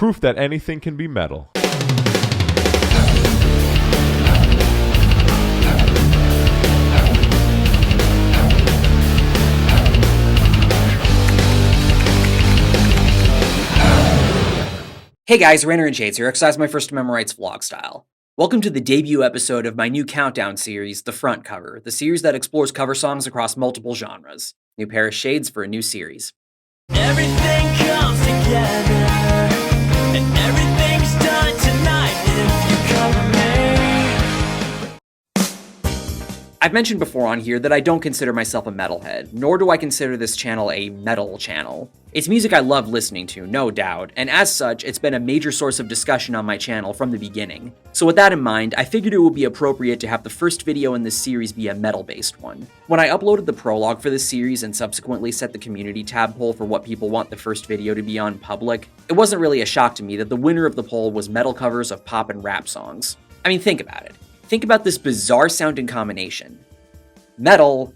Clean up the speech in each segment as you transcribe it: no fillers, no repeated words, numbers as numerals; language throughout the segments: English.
proof that anything can be metal. Hey guys, RanterInShades here, exercise my first memory rights vlog style. Welcome to the debut episode of my new countdown series, The Front Cover, the series that explores cover songs across multiple genres. New pair of shades for a new series. Everything comes together, and everything's done tonight if you cover me. I've mentioned before on here that I don't consider myself a metalhead, nor do I consider this channel a metal channel. It's music I love listening to, no doubt, and as such, it's been a major source of discussion on my channel from the beginning. So with that in mind, I figured it would be appropriate to have the first video in this series be a metal-based one. When I uploaded the prologue for this series and subsequently set the community tab poll for what people want the first video to be on public, it wasn't really a shock to me that the winner of the poll was metal covers of pop and rap songs. I mean, think about it. Think about this bizarre sounding combination. Metal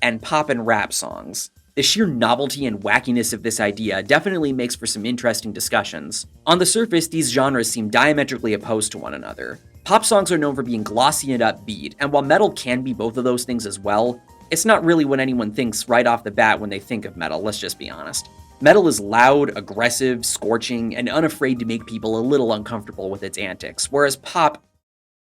and pop and rap songs. The sheer novelty and wackiness of this idea definitely makes for some interesting discussions. On the surface, these genres seem diametrically opposed to one another. Pop songs are known for being glossy and upbeat, and while metal can be both of those things as well, it's not really what anyone thinks right off the bat when they think of metal, let's just be honest. Metal is loud, aggressive, scorching, and unafraid to make people a little uncomfortable with its antics, whereas pop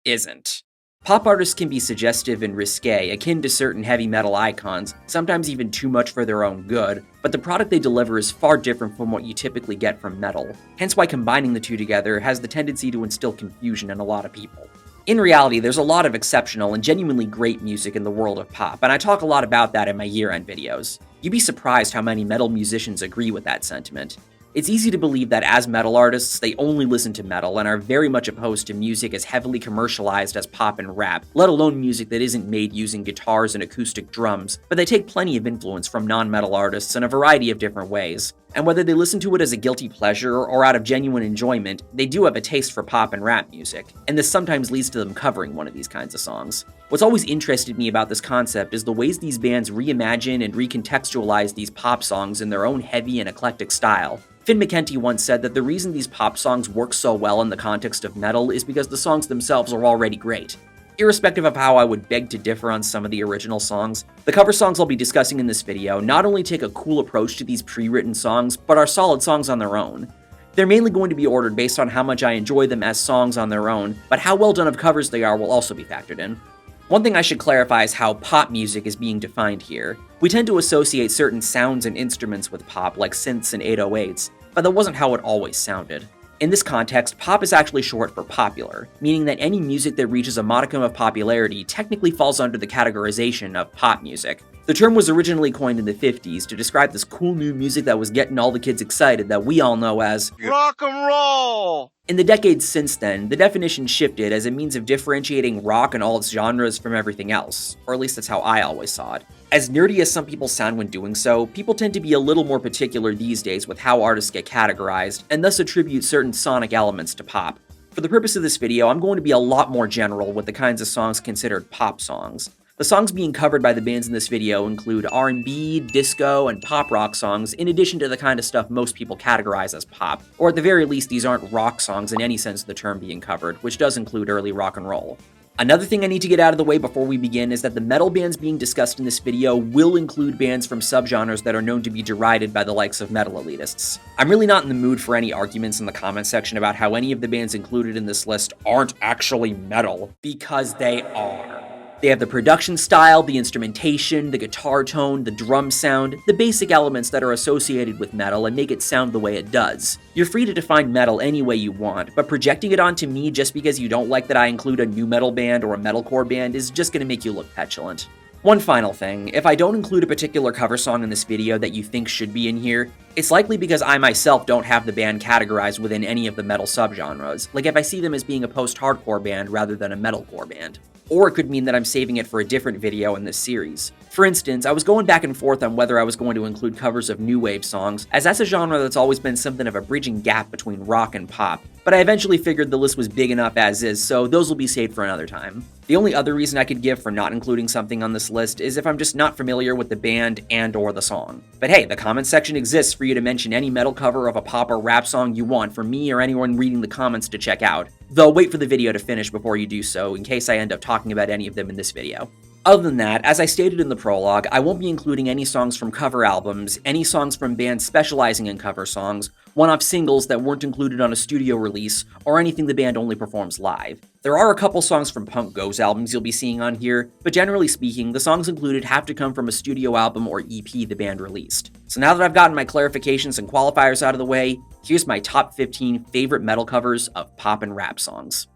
isn't. Pop artists can be suggestive and risque, akin to certain heavy metal icons, sometimes even too much for their own good, but the product they deliver is far different from what you typically get from metal, hence why combining the two together has the tendency to instill confusion in a lot of people. In reality, there's a lot of exceptional and genuinely great music in the world of pop, and I talk a lot about that in my year-end videos. You'd be surprised how many metal musicians agree with that sentiment. It's easy to believe that as metal artists, they only listen to metal and are very much opposed to music as heavily commercialized as pop and rap, let alone music that isn't made using guitars and acoustic drums, but they take plenty of influence from non-metal artists in a variety of different ways. And whether they listen to it as a guilty pleasure or out of genuine enjoyment, they do have a taste for pop and rap music, and this sometimes leads to them covering one of these kinds of songs. What's always interested me about this concept is the ways these bands reimagine and recontextualize these pop songs in their own heavy and eclectic style. Finn McKenty once said that the reason these pop songs work so well in the context of metal is because the songs themselves are already great. Irrespective of how I would beg to differ on some of the original songs, the cover songs I'll be discussing in this video not only take a cool approach to these pre-written songs, but are solid songs on their own. They're mainly going to be ordered based on how much I enjoy them as songs on their own, but how well done of covers they are will also be factored in. One thing I should clarify is how pop music is being defined here. We tend to associate certain sounds and instruments with pop, like synths and 808s, but that wasn't how it always sounded. In this context, pop is actually short for popular, meaning that any music that reaches a modicum of popularity technically falls under the categorization of pop music. The term was originally coined in the 50s to describe this cool new music that was getting all the kids excited that we all know as Rock and roll! In the decades since then, the definition shifted as a means of differentiating rock and all its genres from everything else, or at least that's how I always saw it. As nerdy as some people sound when doing so, people tend to be a little more particular these days with how artists get categorized, and thus attribute certain sonic elements to pop. For the purpose of this video, I'm going to be a lot more general with the kinds of songs considered pop songs. The songs being covered by the bands in this video include R&B, disco, and pop rock songs, in addition to the kind of stuff most people categorize as pop, or at the very least these aren't rock songs in any sense of the term being covered, which does include early rock and roll. Another thing I need to get out of the way before we begin is that the metal bands being discussed in this video will include bands from subgenres that are known to be derided by the likes of metal elitists. I'm really not in the mood for any arguments in the comment section about how any of the bands included in this list aren't actually metal, because they are. They have the production style, the instrumentation, the guitar tone, the drum sound, the basic elements that are associated with metal and make it sound the way it does. You're free to define metal any way you want, but projecting it onto me just because you don't like that I include a nu metal band or a metalcore band is just gonna make you look petulant. One final thing, if I don't include a particular cover song in this video that you think should be in here, it's likely because I myself don't have the band categorized within any of the metal subgenres, like if I see them as being a post-hardcore band rather than a metalcore band. or it could mean that I'm saving it for a different video in this series. For instance, I was going back and forth on whether I was going to include covers of new wave songs, as that's a genre that's always been something of a bridging gap between rock and pop, but I eventually figured the list was big enough as is, so those will be saved for another time. The only other reason I could give for not including something on this list is if I'm just not familiar with the band and or the song. But hey, the comments section exists for you to mention any metal cover of a pop or rap song you want for me or anyone reading the comments to check out, though wait for the video to finish before you do so in case I end up talking about any of them in this video. Other than that, as I stated in the prologue, I won't be including any songs from cover albums, any songs from bands specializing in cover songs, one-off singles that weren't included on a studio release, or anything the band only performs live. There are a couple songs from Punk Goes albums you'll be seeing on here, but generally speaking, the songs included have to come from a studio album or EP the band released. So now that I've gotten my clarifications and qualifiers out of the way, here's my top 15 favorite metal covers of pop and rap songs.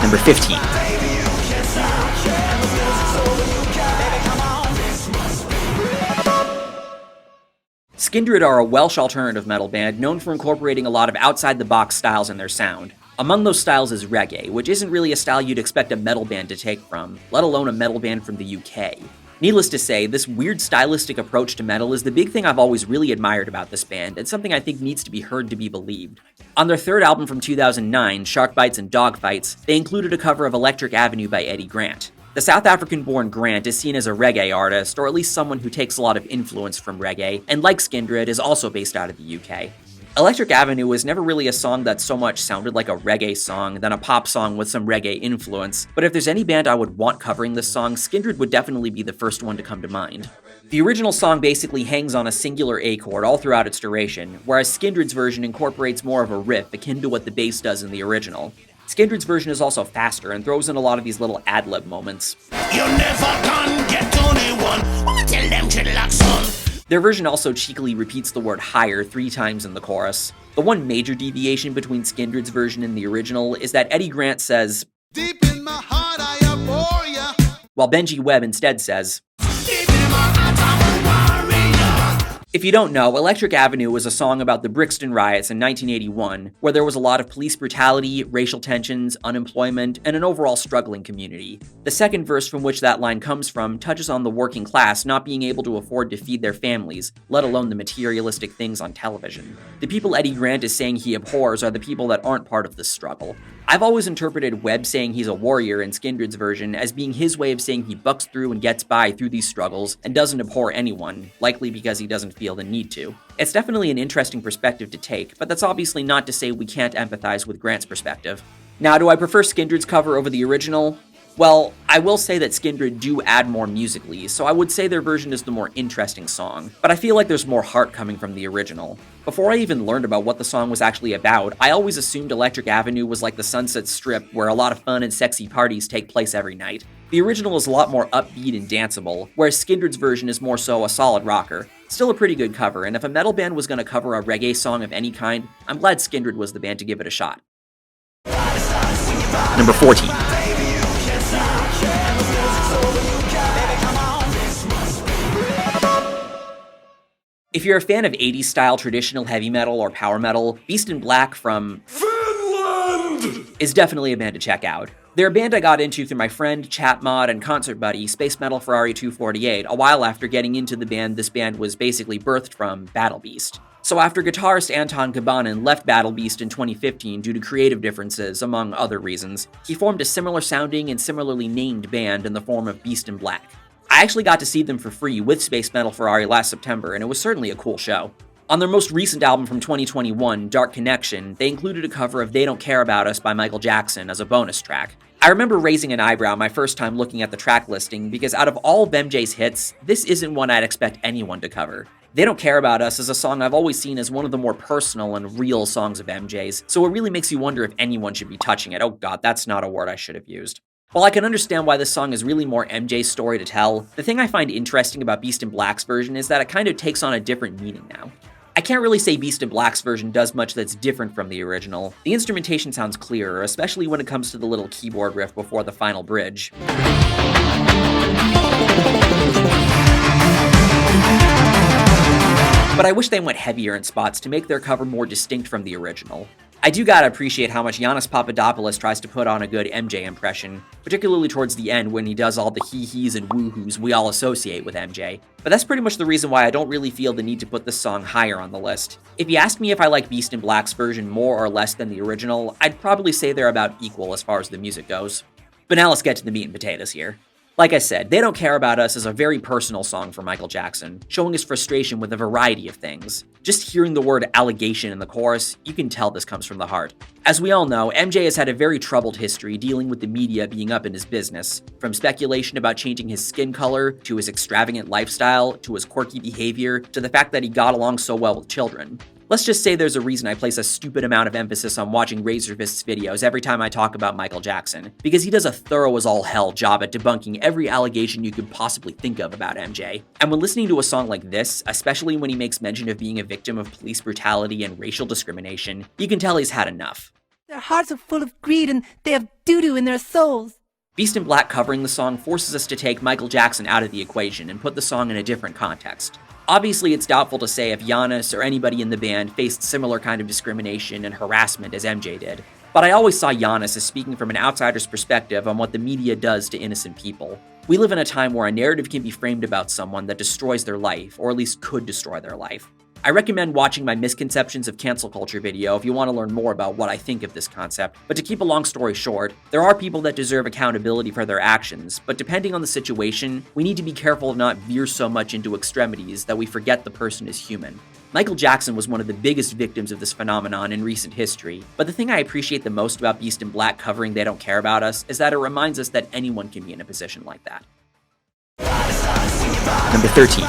Number 15. Skindred are a Welsh alternative metal band known for incorporating a lot of outside-the-box styles in their sound. Among those styles is reggae, which isn't really a style you'd expect a metal band to take from, let alone a metal band from the UK. Needless to say, this weird stylistic approach to metal is the big thing I've always really admired about this band, and something I think needs to be heard to be believed. On their third album from 2009, Shark Bites and Dog Fights, they included a cover of Electric Avenue by Eddie Grant. The South African-born Grant is seen as a reggae artist, or at least someone who takes a lot of influence from reggae, and like Skindred, is also based out of the UK. Electric Avenue was never really a song that so much sounded like a reggae song than a pop song with some reggae influence, but if there's any band I would want covering this song, Skindred would definitely be the first one to come to mind. The original song basically hangs on a singular A chord all throughout its duration, whereas Skindred's version incorporates more of a riff akin to what the bass does in the original. Skindred's version is also faster and throws in a lot of these little ad-lib moments. You never can get anyone, tell them to relax, son. Their version also cheekily repeats the word higher 3 times in the chorus. The one major deviation between Skindred's version and the original is that Eddie Grant says, Deep in my heart I abhor ya. while Benji Webb instead says, Deep in my heart I'm a warrior. If you don't know, Electric Avenue was a song about the Brixton riots in 1981, where there was a lot of police brutality, racial tensions, unemployment, and an overall struggling community. The second verse from which that line comes from touches on the working class not being able to afford to feed their families, let alone the materialistic things on television. The people Eddie Grant is saying he abhors are the people that aren't part of this struggle. I've always interpreted Webb saying he's a warrior in Skindred's version as being his way of saying he bucks through and gets by through these struggles and doesn't abhor anyone, likely because he doesn't feel the need to. It's definitely an interesting perspective to take, but that's obviously not to say we can't empathize with Grant's perspective. Now, do I prefer Skindred's cover over the original? Well, I will say that Skindred do add more musically, so I would say their version is the more interesting song, but I feel like there's more heart coming from the original. Before I even learned about what the song was actually about, I always assumed Electric Avenue was like the Sunset Strip where a lot of fun and sexy parties take place every night. The original is a lot more upbeat and danceable, whereas Skindred's version is more so a solid rocker. Still a pretty good cover, and if a metal band was going to cover a reggae song of any kind, I'm glad Skindred was the band to give it a shot. Number 14. If you're a fan of 80s style traditional heavy metal or power metal, Beast in Black from Finland is definitely a band to check out. They're a band I got into through my friend, chat mod, and concert buddy, Space Metal Ferrari 248, a while after getting into the band this band was basically birthed from, Battle Beast. So after guitarist Anton Kabanin left Battle Beast in 2015 due to creative differences, among other reasons, he formed a similar sounding and similarly named band in the form of Beast in Black. I actually got to see them for free with Space Metal Ferrari last September, and it was certainly a cool show. On their most recent album from 2021, Dark Connection, they included a cover of They Don't Care About Us by Michael Jackson as a bonus track. I remember raising an eyebrow my first time looking at the track listing, because out of all of MJ's hits, this isn't one I'd expect anyone to cover. They Don't Care About Us is a song I've always seen as one of the more personal and real songs of MJ's, so it really makes you wonder if anyone should be touching it. Oh god, that's not a word I should have used. While I can understand why this song is really more MJ's story to tell, the thing I find interesting about Beast in Black's version is that it kind of takes on a different meaning now. I can't really say Beast in Black's version does much that's different from the original. The instrumentation sounds clearer, especially when it comes to the little keyboard riff before the final bridge. But I wish they went heavier in spots to make their cover more distinct from the original. I do gotta appreciate how much Giannis Papadopoulos tries to put on a good MJ impression, particularly towards the end when he does all the hee-hees and woo-hoos we all associate with MJ. But that's pretty much the reason why I don't really feel the need to put this song higher on the list. If you asked me if I like Beast in Black's version more or less than the original, I'd probably say they're about equal as far as the music goes. But now let's get to the meat and potatoes here. Like I said, They Don't Care About Us is a very personal song for Michael Jackson, showing his frustration with a variety of things. Just hearing the word allegation in the chorus, you can tell this comes from the heart. As we all know, MJ has had a very troubled history dealing with the media being up in his business, from speculation about changing his skin color, to his extravagant lifestyle, to his quirky behavior, to the fact that he got along so well with children. Let's just say there's a reason I place a stupid amount of emphasis on watching Razorfist's videos every time I talk about Michael Jackson, because he does a thorough as all hell job at debunking every allegation you could possibly think of about MJ. And when listening to a song like this, especially when he makes mention of being a victim of police brutality and racial discrimination, you can tell he's had enough. Their hearts are full of greed and they have doo-doo in their souls. Beast in Black covering the song forces us to take Michael Jackson out of the equation and put the song in a different context. Obviously, it's doubtful to say if Giannis or anybody in the band faced similar kind of discrimination and harassment as MJ did, but I always saw Giannis as speaking from an outsider's perspective on what the media does to innocent people. We live in a time where a narrative can be framed about someone that destroys their life, or at least could destroy their life. I recommend watching my Misconceptions of Cancel Culture video if you want to learn more about what I think of this concept, but to keep a long story short, there are people that deserve accountability for their actions, but depending on the situation, we need to be careful to not veer so much into extremities that we forget the person is human. Michael Jackson was one of the biggest victims of this phenomenon in recent history, but the thing I appreciate the most about Beast in Black covering They Don't Care About Us is that it reminds us that anyone can be in a position like that. Number 13.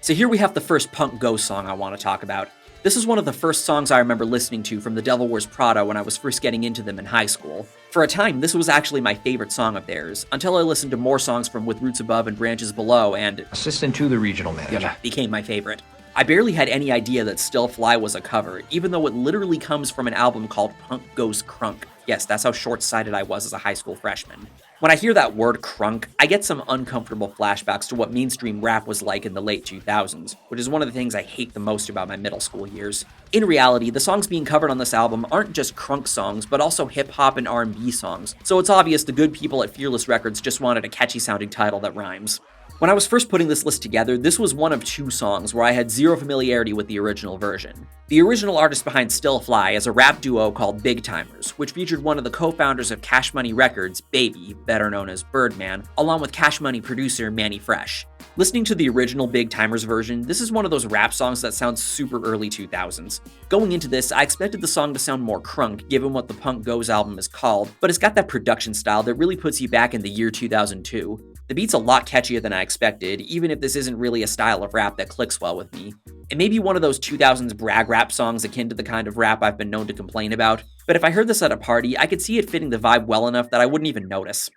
So here we have the first punk go song I want to talk about. This is one of the first songs I remember listening to from the Devil Wears Prada when I was first getting into them in high school. For a time, this was actually my favorite song of theirs, until I listened to more songs from With Roots Above and Branches Below, and assistant to the regional manager. Became my favorite. I barely had any idea that Still Fly was a cover, even though it literally comes from an album called Punk Goes Crunk. Yes, that's how short-sighted I was as a high school freshman. When I hear that word crunk, I get some uncomfortable flashbacks to what mainstream rap was like in the late 2000s, which is one of the things I hate the most about my middle school years. In reality, the songs being covered on this album aren't just crunk songs, but also hip-hop and R&B songs, so it's obvious the good people at Fearless Records just wanted a catchy-sounding title that rhymes. When I was first putting this list together, this was one of two songs where I had zero familiarity with the original version. The original artist behind Still Fly is a rap duo called Big Timers, which featured one of the co-founders of Cash Money Records, Baby, better known as Birdman, along with Cash Money producer Manny Fresh. Listening to the original Big Timers version, this is one of those rap songs that sounds super early 2000s. Going into this, I expected the song to sound more crunk, given what the Punk Goes album is called, but it's got that production style that really puts you back in the year 2002. The beat's a lot catchier than I expected, even if this isn't really a style of rap that clicks well with me. It may be one of those 2000s brag rap songs akin to the kind of rap I've been known to complain about, but if I heard this at a party, I could see it fitting the vibe well enough that I wouldn't even notice.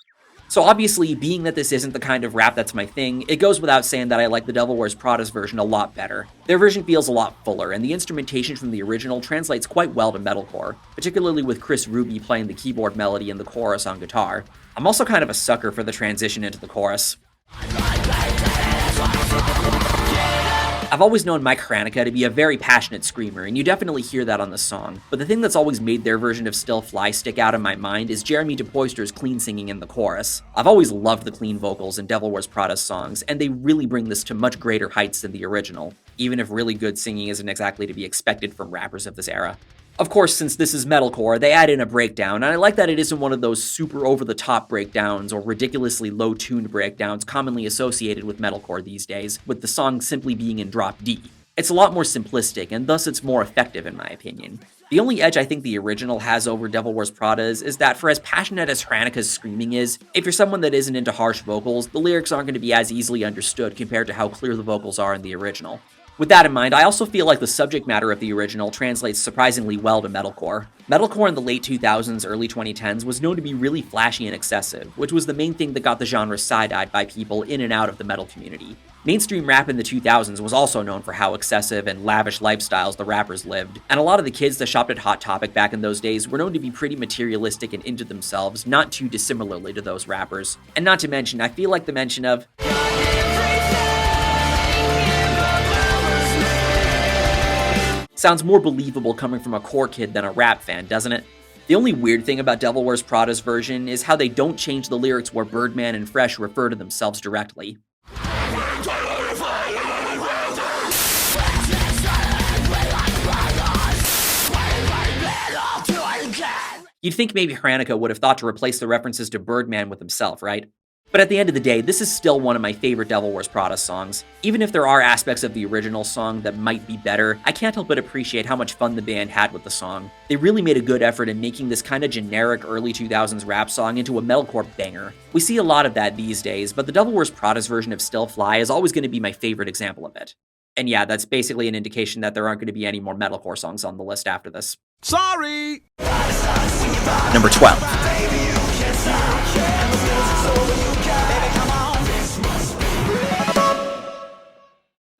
So obviously, being that this isn't the kind of rap that's my thing, it goes without saying that I like the Devil Wears Prada's version a lot better. Their version feels a lot fuller, and the instrumentation from the original translates quite well to metalcore, particularly with Chris Ruby playing the keyboard melody in the chorus on guitar. I'm also kind of a sucker for the transition into the chorus. I've always known Mike Hranica to be a very passionate screamer, and you definitely hear that on the song, but the thing that's always made their version of Still Fly stick out in my mind is Jeremy DePoister's clean singing in the chorus. I've always loved the clean vocals in Devil Wears Prada's songs, and they really bring this to much greater heights than the original, even if really good singing isn't exactly to be expected from rappers of this era. Of course, since this is metalcore, they add in a breakdown, and I like that it isn't one of those super over-the-top breakdowns or ridiculously low-tuned breakdowns commonly associated with metalcore these days, with the song simply being in drop D. It's a lot more simplistic, and thus it's more effective in my opinion. The only edge I think the original has over Devil Wears Prada's is that for as passionate as Hranica's screaming is, if you're someone that isn't into harsh vocals, the lyrics aren't going to be as easily understood compared to how clear the vocals are in the original. With that in mind, I also feel like the subject matter of the original translates surprisingly well to metalcore. Metalcore in the late 2000s, early 2010s was known to be really flashy and excessive, which was the main thing that got the genre side-eyed by people in and out of the metal community. Mainstream rap in the 2000s was also known for how excessive and lavish lifestyles the rappers lived, and a lot of the kids that shopped at Hot Topic back in those days were known to be pretty materialistic and into themselves, not too dissimilarly to those rappers. And not to mention, I feel like the mention of Sounds more believable coming from a core kid than a rap fan, doesn't it? The only weird thing about Devil Wears Prada's version is how they don't change the lyrics where Birdman and Fresh refer to themselves directly. You'd think maybe Hanukkah would have thought to replace the references to Birdman with himself, right? But at the end of the day, this is still one of my favorite Devil Wears Prada songs. Even if there are aspects of the original song that might be better, I can't help but appreciate how much fun the band had with the song. They really made a good effort in making this kind of generic early 2000s rap song into a metalcore banger. We see a lot of that these days, but the Devil Wears Prada's version of Still Fly is always going to be my favorite example of it. And yeah, that's basically an indication that there aren't going to be any more metalcore songs on the list after this. Sorry! Number 12.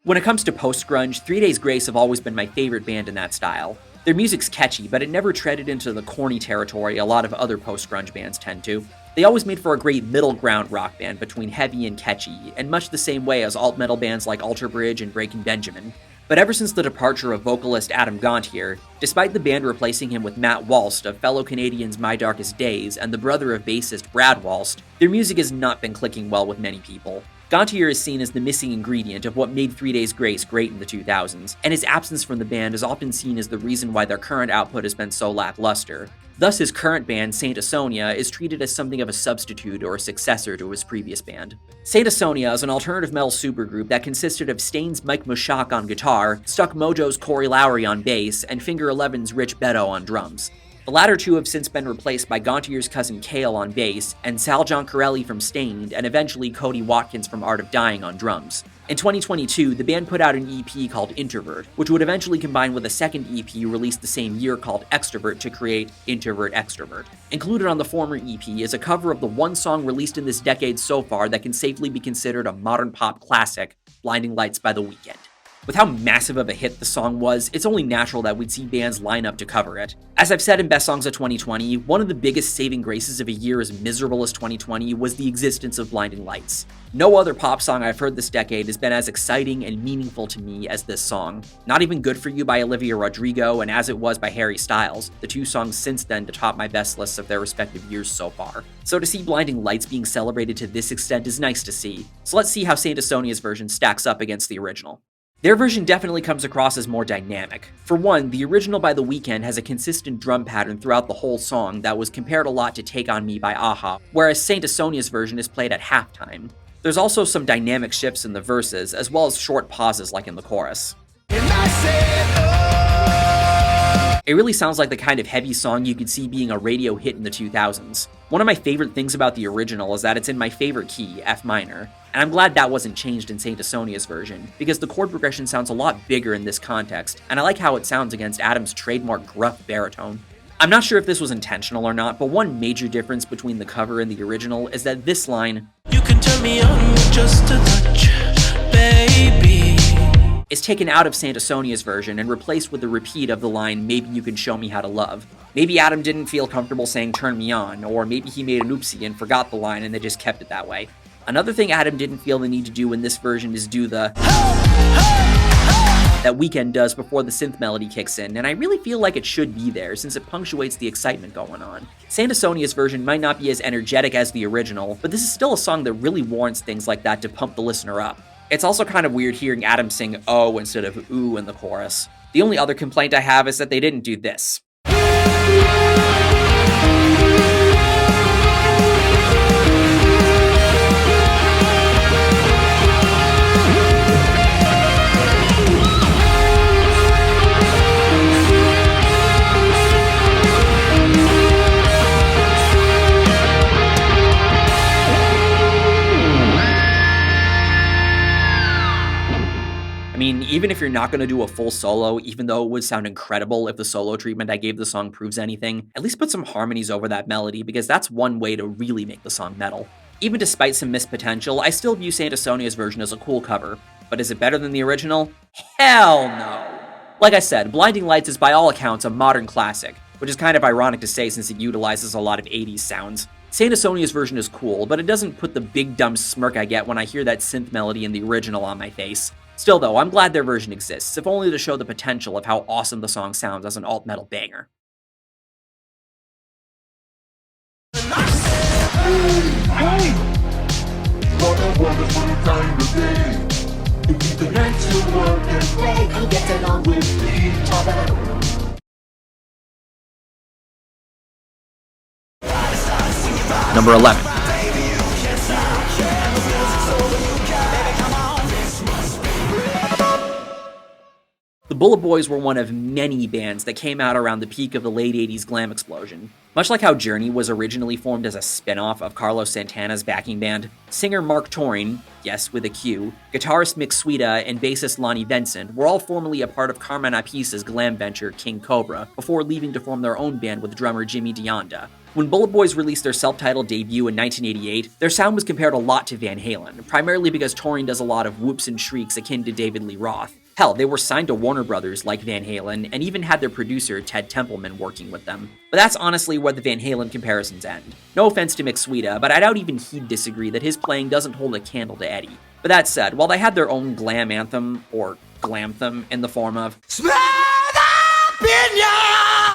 When it comes to post-grunge, 3 Days Grace have always been my favorite band in that style. Their music's catchy, but it never treaded into the corny territory a lot of other post-grunge bands tend to. They always made for a great middle ground rock band between heavy and catchy, in much the same way as alt-metal bands like Alter Bridge and Breaking Benjamin. But ever since the departure of vocalist Adam Gontier, despite the band replacing him with Matt Walst of fellow Canadians My Darkest Days and the brother of bassist Brad Walst, their music has not been clicking well with many people. Gontier is seen as the missing ingredient of what made 3 Days Grace great in the 2000s, and his absence from the band is often seen as the reason why their current output has been so lackluster. Thus, his current band, Saint Asonia, is treated as something of a substitute or a successor to his previous band. Saint Asonia is an alternative metal supergroup that consisted of Stain's Mike Mushak on guitar, Stuck Mojo's Corey Lowry on bass, and Finger Eleven's Rich Beto on drums. The latter two have since been replaced by Gontier's cousin Kale on bass, and Sal Giancarelli from Stained, and eventually Cody Watkins from Art of Dying on drums. In 2022, the band put out an EP called Introvert, which would eventually combine with a second EP released the same year called Extrovert to create Introvert Extrovert. Included on the former EP is a cover of the one song released in this decade so far that can safely be considered a modern pop classic, Blinding Lights by The Weeknd. With how massive of a hit the song was, it's only natural that we'd see bands line up to cover it. As I've said in Best Songs of 2020, one of the biggest saving graces of a year as miserable as 2020 was the existence of Blinding Lights. No other pop song I've heard this decade has been as exciting and meaningful to me as this song. Not Even Good For You by Olivia Rodrigo and As It Was by Harry Styles, the two songs since then to top my best lists of their respective years so far. So to see Blinding Lights being celebrated to this extent is nice to see. So let's see how Saint Asonia's version stacks up against the original. Their version definitely comes across as more dynamic. For one, the original by The Weeknd has a consistent drum pattern throughout the whole song that was compared a lot to Take On Me by a-ha, whereas Saint Asonia's version is played at halftime. There's also some dynamic shifts in the verses, as well as short pauses like in the chorus. It really sounds like the kind of heavy song you could see being a radio hit in the 2000s. One of my favorite things about the original is that it's in my favorite key, F minor, and I'm glad that wasn't changed in Saint Asonia's version, because the chord progression sounds a lot bigger in this context, and I like how it sounds against Adam's trademark gruff baritone. I'm not sure if this was intentional or not, but one major difference between the cover and the original is that this line, You can turn me on with just a touch, baby. is taken out of Saint Asonia's version and replaced with the repeat of the line, Maybe You Can Show Me How to Love. Maybe Adam didn't feel comfortable saying turn me on, or maybe he made an oopsie and forgot the line and they just kept it that way. Another thing Adam didn't feel the need to do in this version is do the that Weeknd does before the synth melody kicks in, and I really feel like it should be there since it punctuates the excitement going on. Saint Asonia's version might not be as energetic as the original, but this is still a song that really warrants things like that to pump the listener up. It's also kind of weird hearing Adam sing oh instead of ooh in the chorus. The only other complaint I have is that they didn't do this. I mean, even if you're not going to do a full solo, even though it would sound incredible if the solo treatment I gave the song proves anything, at least put some harmonies over that melody, because that's one way to really make the song metal. Even despite some missed potential, I still view Saint Asonia's version as a cool cover. But is it better than the original? Hell no! Like I said, Blinding Lights is by all accounts a modern classic, which is kind of ironic to say since it utilizes a lot of 80s sounds. Saint Asonia's version is cool, but it doesn't put the big dumb smirk I get when I hear that synth melody in the original on my face. Still though, I'm glad their version exists, if only to show the potential of how awesome the song sounds as an alt-metal banger. What a wonderful time today. If you connect to work and play and get along with each other. Number 11. The Bullet Boys were one of many bands that came out around the peak of the late 80s glam explosion. Much like how Journey was originally formed as a spin-off of Carlos Santana's backing band, singer Mark Torrin, yes with a Q, guitarist Mick Suida, and bassist Lonnie Vincent were all formerly a part of Carmen Apice's glam venture King Cobra, before leaving to form their own band with drummer Jimmy Dionda. When Bullet Boys released their self-titled debut in 1988, their sound was compared a lot to Van Halen, primarily because Torrin does a lot of whoops and shrieks akin to David Lee Roth. Hell, they were signed to Warner Brothers like Van Halen, and even had their producer Ted Templeman working with them. But that's honestly where the Van Halen comparisons end. No offense to Mick Suida, but I doubt even he'd disagree that his playing doesn't hold a candle to Eddie. But that said, while they had their own glam anthem, or glamtham, in the form of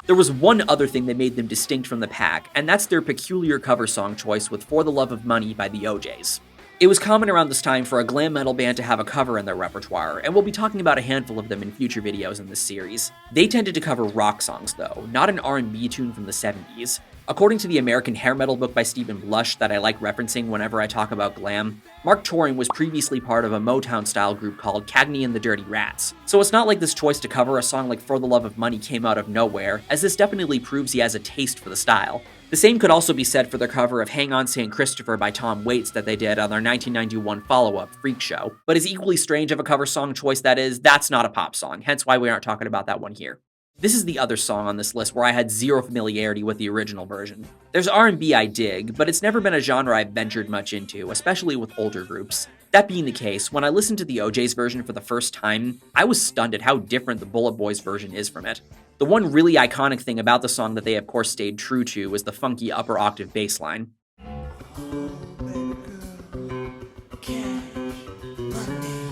there was one other thing that made them distinct from the pack, and that's their peculiar cover song choice with For the Love of Money by the OJs. It was common around this time for a glam metal band to have a cover in their repertoire, and we'll be talking about a handful of them in future videos in this series. They tended to cover rock songs though, not an R&B tune from the 70s. According to the American hair metal book by Stephen Blush that I like referencing whenever I talk about glam, Mark Torrin was previously part of a Motown-style group called Cagney and the Dirty Rats. So it's not like this choice to cover a song like For the Love of Money came out of nowhere, as this definitely proves he has a taste for the style. The same could also be said for their cover of Hang On St. Christopher by Tom Waits that they did on their 1991 follow-up, Freak Show. But as equally strange of a cover song choice that is, that's not a pop song, hence why we aren't talking about that one here. This is the other song on this list where I had zero familiarity with the original version. There's R&B I dig, but it's never been a genre I've ventured much into, especially with older groups. That being the case, when I listened to the OJ's version for the first time, I was stunned at how different the Bullet Boys version is from it. The one really iconic thing about the song that they of course stayed true to is the funky upper octave bass line.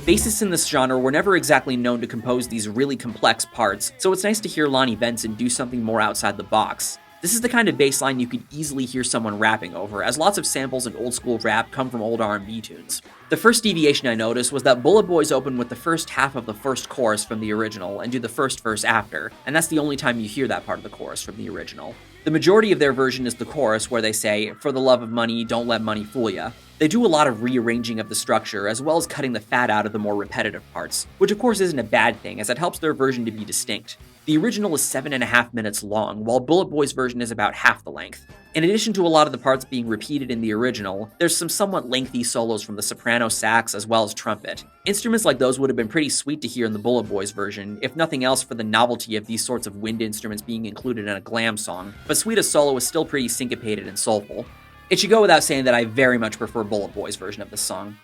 Bassists in this genre were never exactly known to compose these really complex parts, so it's nice to hear Lonnie Vincent do something more outside the box. This is the kind of bass line you could easily hear someone rapping over, as lots of samples in old school rap come from old R&B tunes. The first deviation I noticed was that Bullet Boys open with the first half of the first chorus from the original and do the first verse after, and that's the only time you hear that part of the chorus from the original. The majority of their version is the chorus where they say, "For the love of money, don't let money fool ya." They do a lot of rearranging of the structure, as well as cutting the fat out of the more repetitive parts, which of course isn't a bad thing, as it helps their version to be distinct. The original is 7.5 minutes long, while Bullet Boy's version is about half the length. In addition to a lot of the parts being repeated in the original, there's some somewhat lengthy solos from the soprano sax as well as trumpet. Instruments like those would have been pretty sweet to hear in the Bullet Boys version, if nothing else for the novelty of these sorts of wind instruments being included in a glam song, but Suida's solo is still pretty syncopated and soulful. It should go without saying that I very much prefer Bullet Boy's version of this song.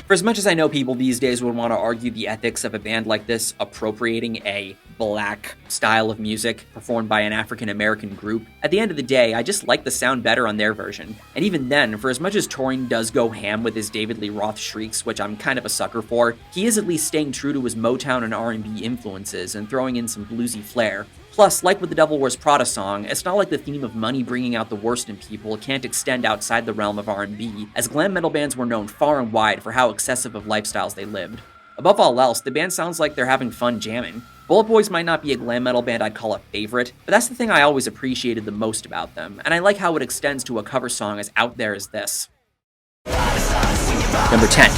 For as much as I know people these days would want to argue the ethics of a band like this appropriating a black style of music performed by an African-American group, at the end of the day, I just like the sound better on their version. And even then, for as much as Torrin does go ham with his David Lee Roth shrieks, which I'm kind of a sucker for, he is at least staying true to his Motown and R&B influences and throwing in some bluesy flair. Plus, like with the Devil Wears Prada song, it's not like the theme of money bringing out the worst in people can't extend outside the realm of R&B, as glam metal bands were known far and wide for how excessive of lifestyles they lived. Above all else, the band sounds like they're having fun jamming. Bullet Boys might not be a glam metal band I'd call a favorite, but that's the thing I always appreciated the most about them, and I like how it extends to a cover song as out there as this. Number 10.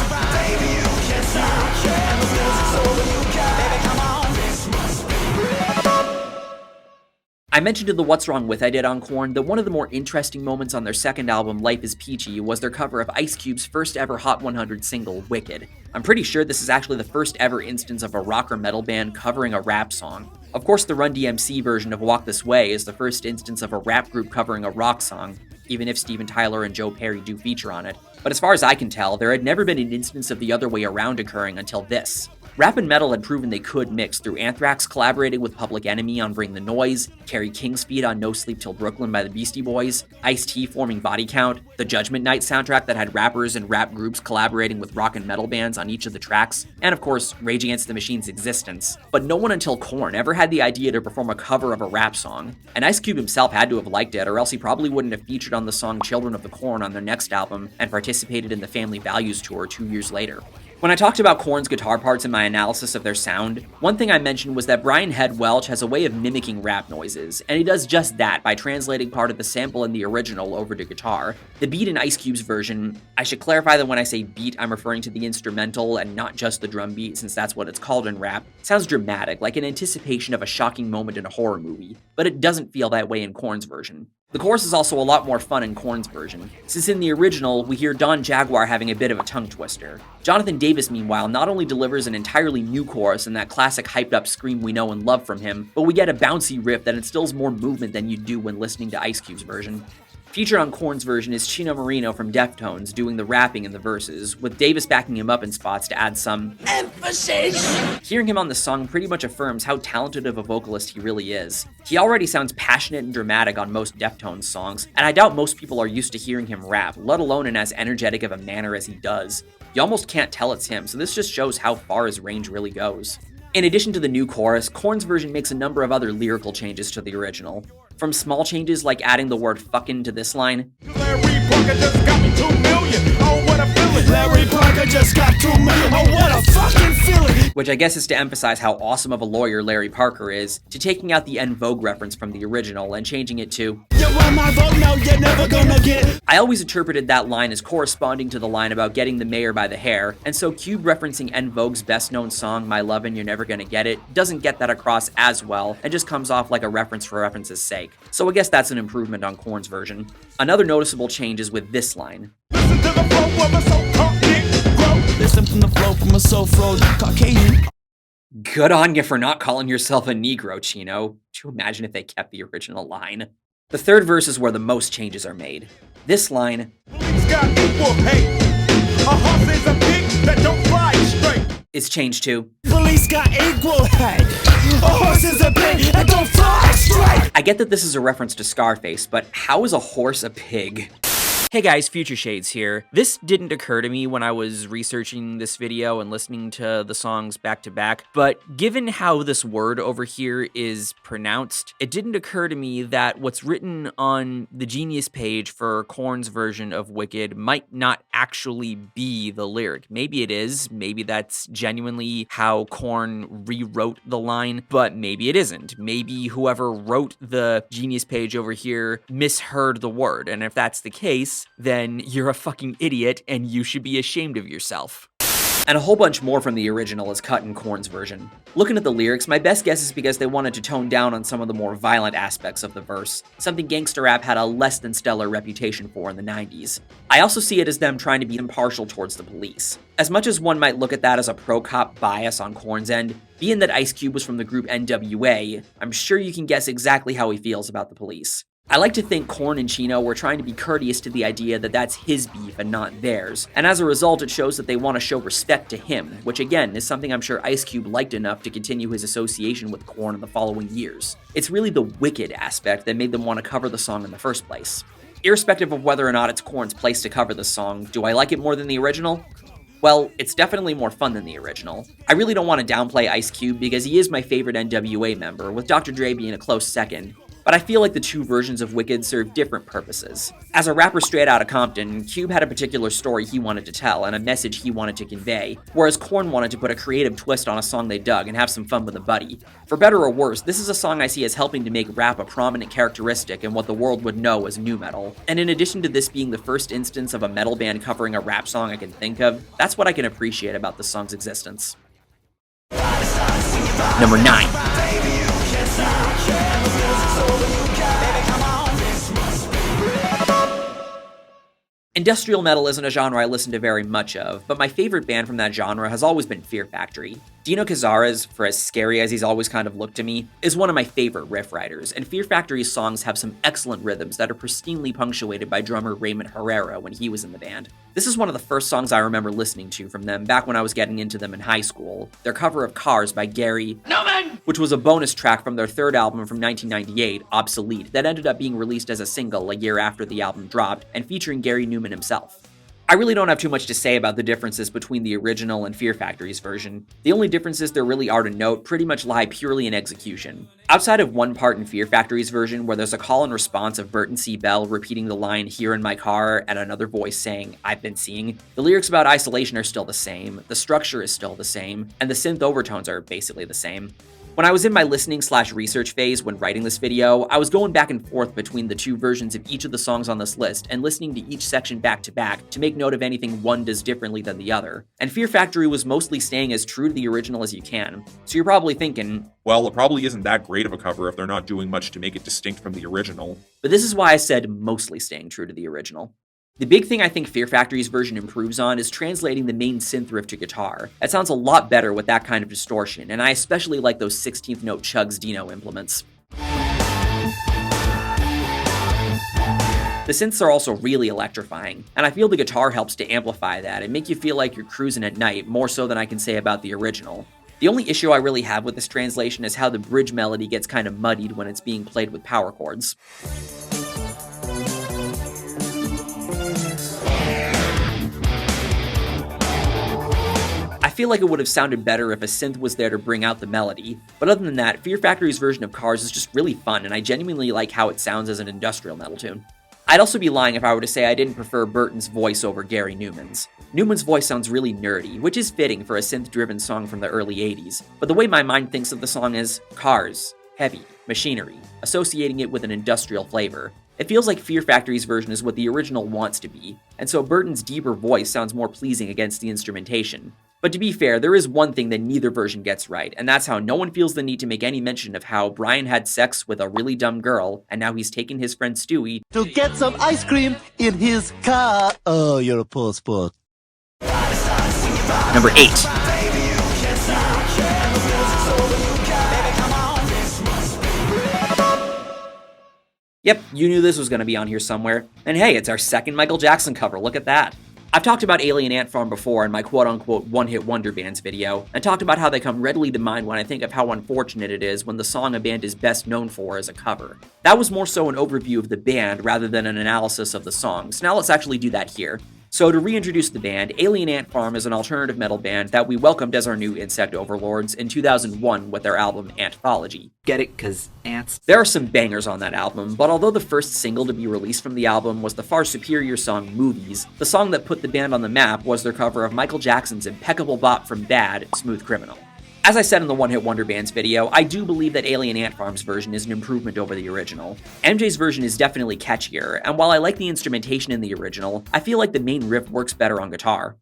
I mentioned in the What's Wrong With I did on Korn that one of the more interesting moments on their second album, Life is Peachy, was their cover of Ice Cube's first ever Hot 100 single, Wicked. I'm pretty sure this is actually the first ever instance of a rock or metal band covering a rap song. Of course, the Run DMC version of Walk This Way is the first instance of a rap group covering a rock song, even if Steven Tyler and Joe Perry do feature on it. But as far as I can tell, there had never been an instance of the other way around occurring until this. Rap and metal had proven they could mix through Anthrax collaborating with Public Enemy on Bring the Noise, Carrie King's Feet on No Sleep Till Brooklyn by the Beastie Boys, Ice-T forming Body Count, the Judgment Night soundtrack that had rappers and rap groups collaborating with rock and metal bands on each of the tracks, and of course, Rage Against the Machine's existence. But no one until Korn ever had the idea to perform a cover of a rap song. And Ice Cube himself had to have liked it, or else he probably wouldn't have featured on the song Children of the Corn on their next album and participated in the Family Values tour 2 years later. When I talked about Korn's guitar parts in my analysis of their sound, one thing I mentioned was that Brian Head Welch has a way of mimicking rap noises, and he does just that by translating part of the sample in the original over to guitar. The beat in Ice Cube's version, I should clarify that when I say beat, I'm referring to the instrumental and not just the drum beat, since that's what it's called in rap, sounds dramatic, like an anticipation of a shocking moment in a horror movie, but it doesn't feel that way in Korn's version. The chorus is also a lot more fun in Korn's version, since in the original, we hear Don Jaguar having a bit of a tongue twister. Jonathan Davis, meanwhile, not only delivers an entirely new chorus and that classic hyped-up scream we know and love from him, but we get a bouncy riff that instills more movement than you'd do when listening to Ice Cube's version. Featured on Korn's version is Chino Moreno from Deftones doing the rapping in the verses, with Davis backing him up in spots to add some emphasis. Hearing him on the song pretty much affirms how talented of a vocalist he really is. He already sounds passionate and dramatic on most Deftones songs, and I doubt most people are used to hearing him rap, let alone in as energetic of a manner as he does. You almost can't tell it's him, so this just shows how far his range really goes. In addition to the new chorus, Korn's version makes a number of other lyrical changes to the original. From small changes like adding the word fucking to this line, Larry Parker just got me 2 million. Oh, what a feeling. Larry Parker just got 2 million. Oh, what a fucking feeling. which I guess is to emphasize how awesome of a lawyer Larry Parker is, to taking out the En Vogue reference from the original and changing it to, You want my vote? No, you're never gonna get it. I always interpreted that line as corresponding to the line about getting the mayor by the hair, and so Cube referencing En Vogue's best-known song, My Lovin' You're Never Gonna Get It, doesn't get that across as well, and just comes off like a reference for reference's sake. So I guess that's an improvement on Korn's version. Another noticeable change is with this line. Listen to the flow of a so-called Negro. Listen from the flow from a so-fro Caucasian. Good on you for not calling yourself a Negro, Chino. Could you imagine if they kept the original line? The third verse is where the most changes are made. This line Police got equal pay. A horse is a pig that don't fly straight. is changed to, Police got equal pay. A horse is a pig that don't fly straight. I get that this is a reference to Scarface, but how is a horse a pig? Hey guys, Future Shades here. This didn't occur to me when I was researching this video and listening to the songs back to back, but given how this word over here is pronounced, it didn't occur to me that what's written on the Genius page for Korn's version of Wicked might not actually be the lyric. Maybe it is, maybe that's genuinely how Korn rewrote the line, but maybe it isn't. Maybe whoever wrote the Genius page over here misheard the word, and if that's the case, then you're a fucking idiot and you should be ashamed of yourself. And a whole bunch more from the original is cut in Korn's version. Looking at the lyrics, my best guess is because they wanted to tone down on some of the more violent aspects of the verse, something gangster rap had a less than stellar reputation for in the 90s. I also see it as them trying to be impartial towards the police. As much as one might look at that as a pro-cop bias on Korn's end, being that Ice Cube was from the group NWA, I'm sure you can guess exactly how he feels about the police. I like to think Korn and Chino were trying to be courteous to the idea that that's his beef and not theirs, and as a result it shows that they want to show respect to him, which again is something I'm sure Ice Cube liked enough to continue his association with Korn in the following years. It's really the wicked aspect that made them want to cover the song in the first place. Irrespective of whether or not it's Korn's place to cover the song, do I like it more than the original? Well, it's definitely more fun than the original. I really don't want to downplay Ice Cube because he is my favorite NWA member, with Dr. Dre being a close second, but I feel like the two versions of Wicked serve different purposes. As a rapper straight out of Compton, Cube had a particular story he wanted to tell and a message he wanted to convey, whereas Korn wanted to put a creative twist on a song they dug and have some fun with a buddy. For better or worse, this is a song I see as helping to make rap a prominent characteristic in what the world would know as nu metal. And in addition to this being the first instance of a metal band covering a rap song I can think of, that's what I can appreciate about the song's existence. Number 9. Industrial metal isn't a genre I listen to very much of, but my favorite band from that genre has always been Fear Factory. Dino Cazares, for as scary as he's always kind of looked to me, is one of my favorite riff writers, and Fear Factory's songs have some excellent rhythms that are pristinely punctuated by drummer Raymond Herrera when he was in the band. This is one of the first songs I remember listening to from them back when I was getting into them in high school, their cover of Cars by Gary Newman, which was a bonus track from their third album from 1998, Obsolete, that ended up being released as a single a year after the album dropped, and featuring Gary Newman himself. I really don't have too much to say about the differences between the original and Fear Factory's version. The only differences there really are to note pretty much lie purely in execution. Outside of one part in Fear Factory's version where there's a call and response of Burton C. Bell repeating the line "here in my car" and another voice saying "I've been seeing," the lyrics about isolation are still the same, the structure is still the same, and the synth overtones are basically the same. When I was in my listening/research phase when writing this video, I was going back and forth between the two versions of each of the songs on this list and listening to each section back to back to make note of anything one does differently than the other. And Fear Factory was mostly staying as true to the original as you can. So you're probably thinking, well, it probably isn't that great of a cover if they're not doing much to make it distinct from the original. But this is why I said mostly staying true to the original. The big thing I think Fear Factory's version improves on is translating the main synth riff to guitar. It sounds a lot better with that kind of distortion, and I especially like those 16th note Chugs Dino implements. The synths are also really electrifying, and I feel the guitar helps to amplify that and make you feel like you're cruising at night, more so than I can say about the original. The only issue I really have with this translation is how the bridge melody gets kind of muddied when it's being played with power chords. I feel like it would have sounded better if a synth was there to bring out the melody, but other than that, Fear Factory's version of Cars is just really fun, and I genuinely like how it sounds as an industrial metal tune. I'd also be lying if I were to say I didn't prefer Burton's voice over Gary Newman's. Newman's voice sounds really nerdy, which is fitting for a synth-driven song from the early 80s, but the way my mind thinks of the song is cars, heavy, machinery, associating it with an industrial flavor. It feels like Fear Factory's version is what the original wants to be, and so Burton's deeper voice sounds more pleasing against the instrumentation. But to be fair, there is one thing that neither version gets right, and that's how no one feels the need to make any mention of how Brian had sex with a really dumb girl, and now he's taken his friend Stewie to get some ice cream in his car. Oh, you're a poor sport. Number 8. Yep, you knew this was going to be on here somewhere. And hey, it's our second Michael Jackson cover, look at that. I've talked about Alien Ant Farm before in my quote-unquote one-hit wonder bands video, and talked about how they come readily to mind when I think of how unfortunate it is when the song a band is best known for is a cover. That was more so an overview of the band rather than an analysis of the songs. Now let's actually do that here. So to reintroduce the band, Alien Ant Farm is an alternative metal band that we welcomed as our new insect overlords in 2001 with their album Anthology. Get it? 'Cause ants. There are some bangers on that album, but although the first single to be released from the album was the far superior song Movies, the song that put the band on the map was their cover of Michael Jackson's impeccable bop from Bad, Smooth Criminal. As I said in the One Hit Wonder Bands video, I do believe that Alien Ant Farm's version is an improvement over the original. MJ's version is definitely catchier, and while I like the instrumentation in the original, I feel like the main riff works better on guitar.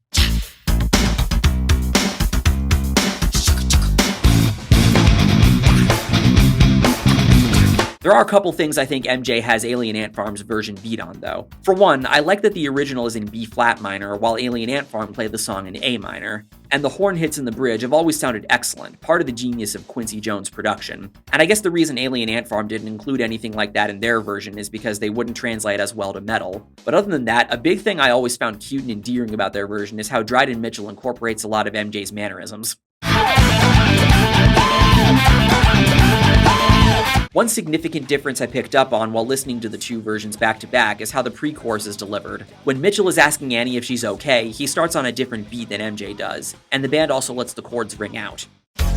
There are a couple things I think MJ has Alien Ant Farm's version beat on, though. For one, I like that the original is in B-flat minor, while Alien Ant Farm played the song in A minor. And the horn hits in the bridge have always sounded excellent, part of the genius of Quincy Jones' production. And I guess the reason Alien Ant Farm didn't include anything like that in their version is because they wouldn't translate as well to metal. But other than that, a big thing I always found cute and endearing about their version is how Dryden Mitchell incorporates a lot of MJ's mannerisms. One significant difference I picked up on while listening to the two versions back to back is how the pre-chorus is delivered. When Mitchell is asking Annie if she's okay, he starts on a different beat than MJ does, and the band also lets the chords ring out.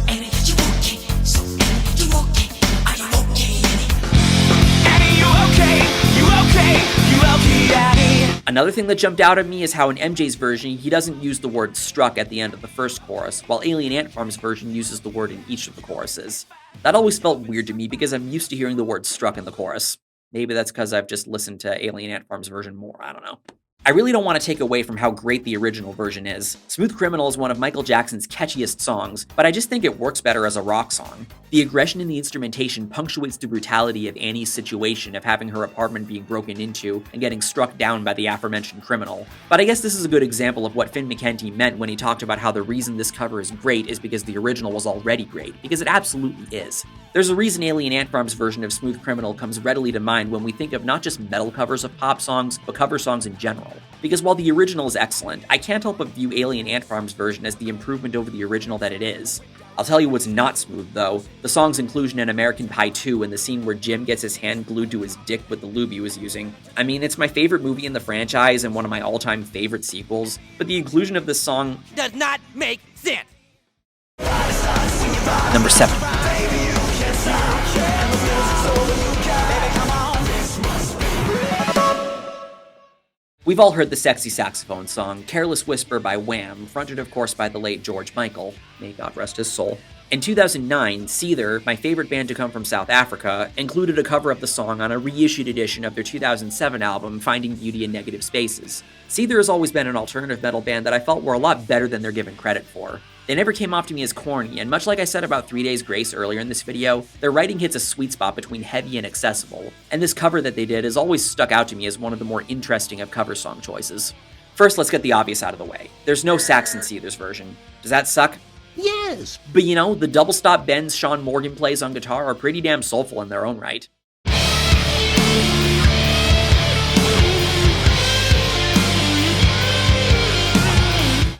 Annie, you okay? So Annie, you okay? Are you okay, Annie? Annie, you okay? You okay? You okay, Annie? Another thing that jumped out at me is how in MJ's version, he doesn't use the word struck at the end of the first chorus, while Alien Ant Farm's version uses the word in each of the choruses. That always felt weird to me because I'm used to hearing the word struck in the chorus. Maybe that's because I've just listened to Alien Ant Farm's version more, I don't know. I really don't want to take away from how great the original version is. Smooth Criminal is one of Michael Jackson's catchiest songs, but I just think it works better as a rock song. The aggression in the instrumentation punctuates the brutality of Annie's situation of having her apartment being broken into and getting struck down by the aforementioned criminal. But I guess this is a good example of what Finn McKenty meant when he talked about how the reason this cover is great is because the original was already great, because it absolutely is. There's a reason Alien Ant Farm's version of Smooth Criminal comes readily to mind when we think of not just metal covers of pop songs, but cover songs in general. Because while the original is excellent, I can't help but view Alien Ant Farm's version as the improvement over the original that it is. I'll tell you what's not smooth though, the song's inclusion in American Pie 2 and the scene where Jim gets his hand glued to his dick with the lube he was using. I mean, it's my favorite movie in the franchise and one of my all-time favorite sequels, but the inclusion of this song Does not make sense. Number 7. We've all heard the sexy saxophone song, Careless Whisper by Wham, fronted of course by the late George Michael, may God rest his soul. In 2009, Seether, my favorite band to come from South Africa, included a cover of the song on a reissued edition of their 2007 album, Finding Beauty in Negative Spaces. Seether has always been an alternative metal band that I felt were a lot better than they're given credit for. They never came off to me as corny, and much like I said about 3 Days Grace earlier in this video, their writing hits a sweet spot between heavy and accessible, and this cover that they did has always stuck out to me as one of the more interesting of cover song choices. First, let's get the obvious out of the way. There's no sax in Seether's version. Does that suck? Yes. But you know, the double stop bends Sean Morgan plays on guitar are pretty damn soulful in their own right.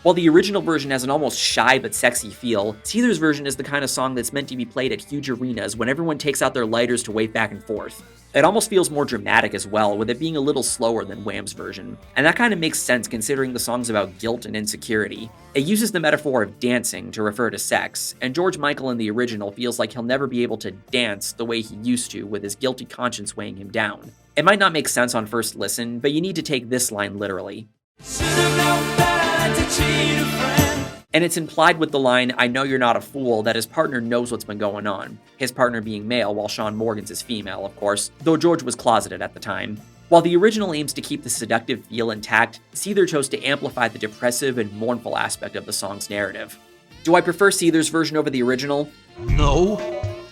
While the original version has an almost shy but sexy feel, Seether's version is the kind of song that's meant to be played at huge arenas when everyone takes out their lighters to wave back and forth. It almost feels more dramatic as well, with it being a little slower than Wham's version. And that kind of makes sense considering the song's about guilt and insecurity. It uses the metaphor of dancing to refer to sex, and George Michael in the original feels like he'll never be able to dance the way he used to with his guilty conscience weighing him down. It might not make sense on first listen, but you need to take this line literally. And it's implied with the line, "I know you're not a fool," that his partner knows what's been going on. His partner being male, while Sean Morgan's is female, of course, though George was closeted at the time. While the original aims to keep the seductive feel intact, Seether chose to amplify the depressive and mournful aspect of the song's narrative. Do I prefer Seether's version over the original? No.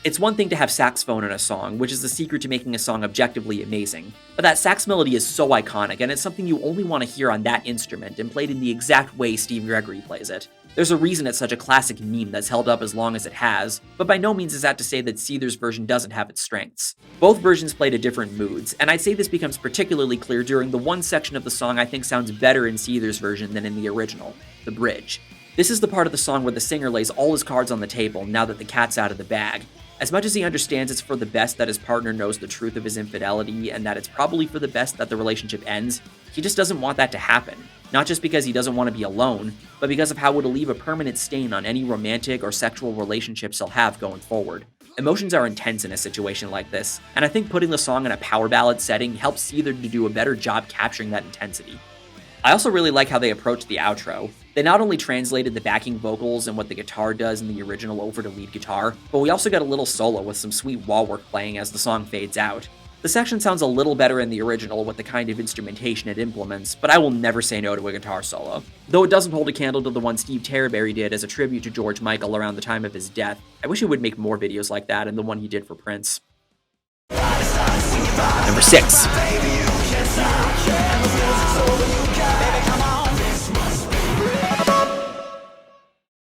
It's one thing to have saxophone in a song, which is the secret to making a song objectively amazing. But that sax melody is so iconic, and it's something you only want to hear on that instrument and played in the exact way Steve Gregory plays it. There's a reason it's such a classic meme that's held up as long as it has, but by no means is that to say that Seether's version doesn't have its strengths. Both versions play to different moods, and I'd say this becomes particularly clear during the one section of the song I think sounds better in Seether's version than in the original, the bridge. This is the part of the song where the singer lays all his cards on the table now that the cat's out of the bag. As much as he understands it's for the best that his partner knows the truth of his infidelity and that it's probably for the best that the relationship ends, he just doesn't want that to happen. Not just because he doesn't want to be alone, but because of how it'll leave a permanent stain on any romantic or sexual relationships he'll have going forward. Emotions are intense in a situation like this, and I think putting the song in a power ballad setting helps Seether to do a better job capturing that intensity. I also really like how they approached the outro. They not only translated the backing vocals and what the guitar does in the original over to lead guitar, but we also got a little solo with some sweet wall work playing as the song fades out. The section sounds a little better in the original with the kind of instrumentation it implements, but I will never say no to a guitar solo. Though it doesn't hold a candle to the one Steve Terryberry did as a tribute to George Michael around the time of his death. I wish he would make more videos like that and the one he did for Prince. Number 6.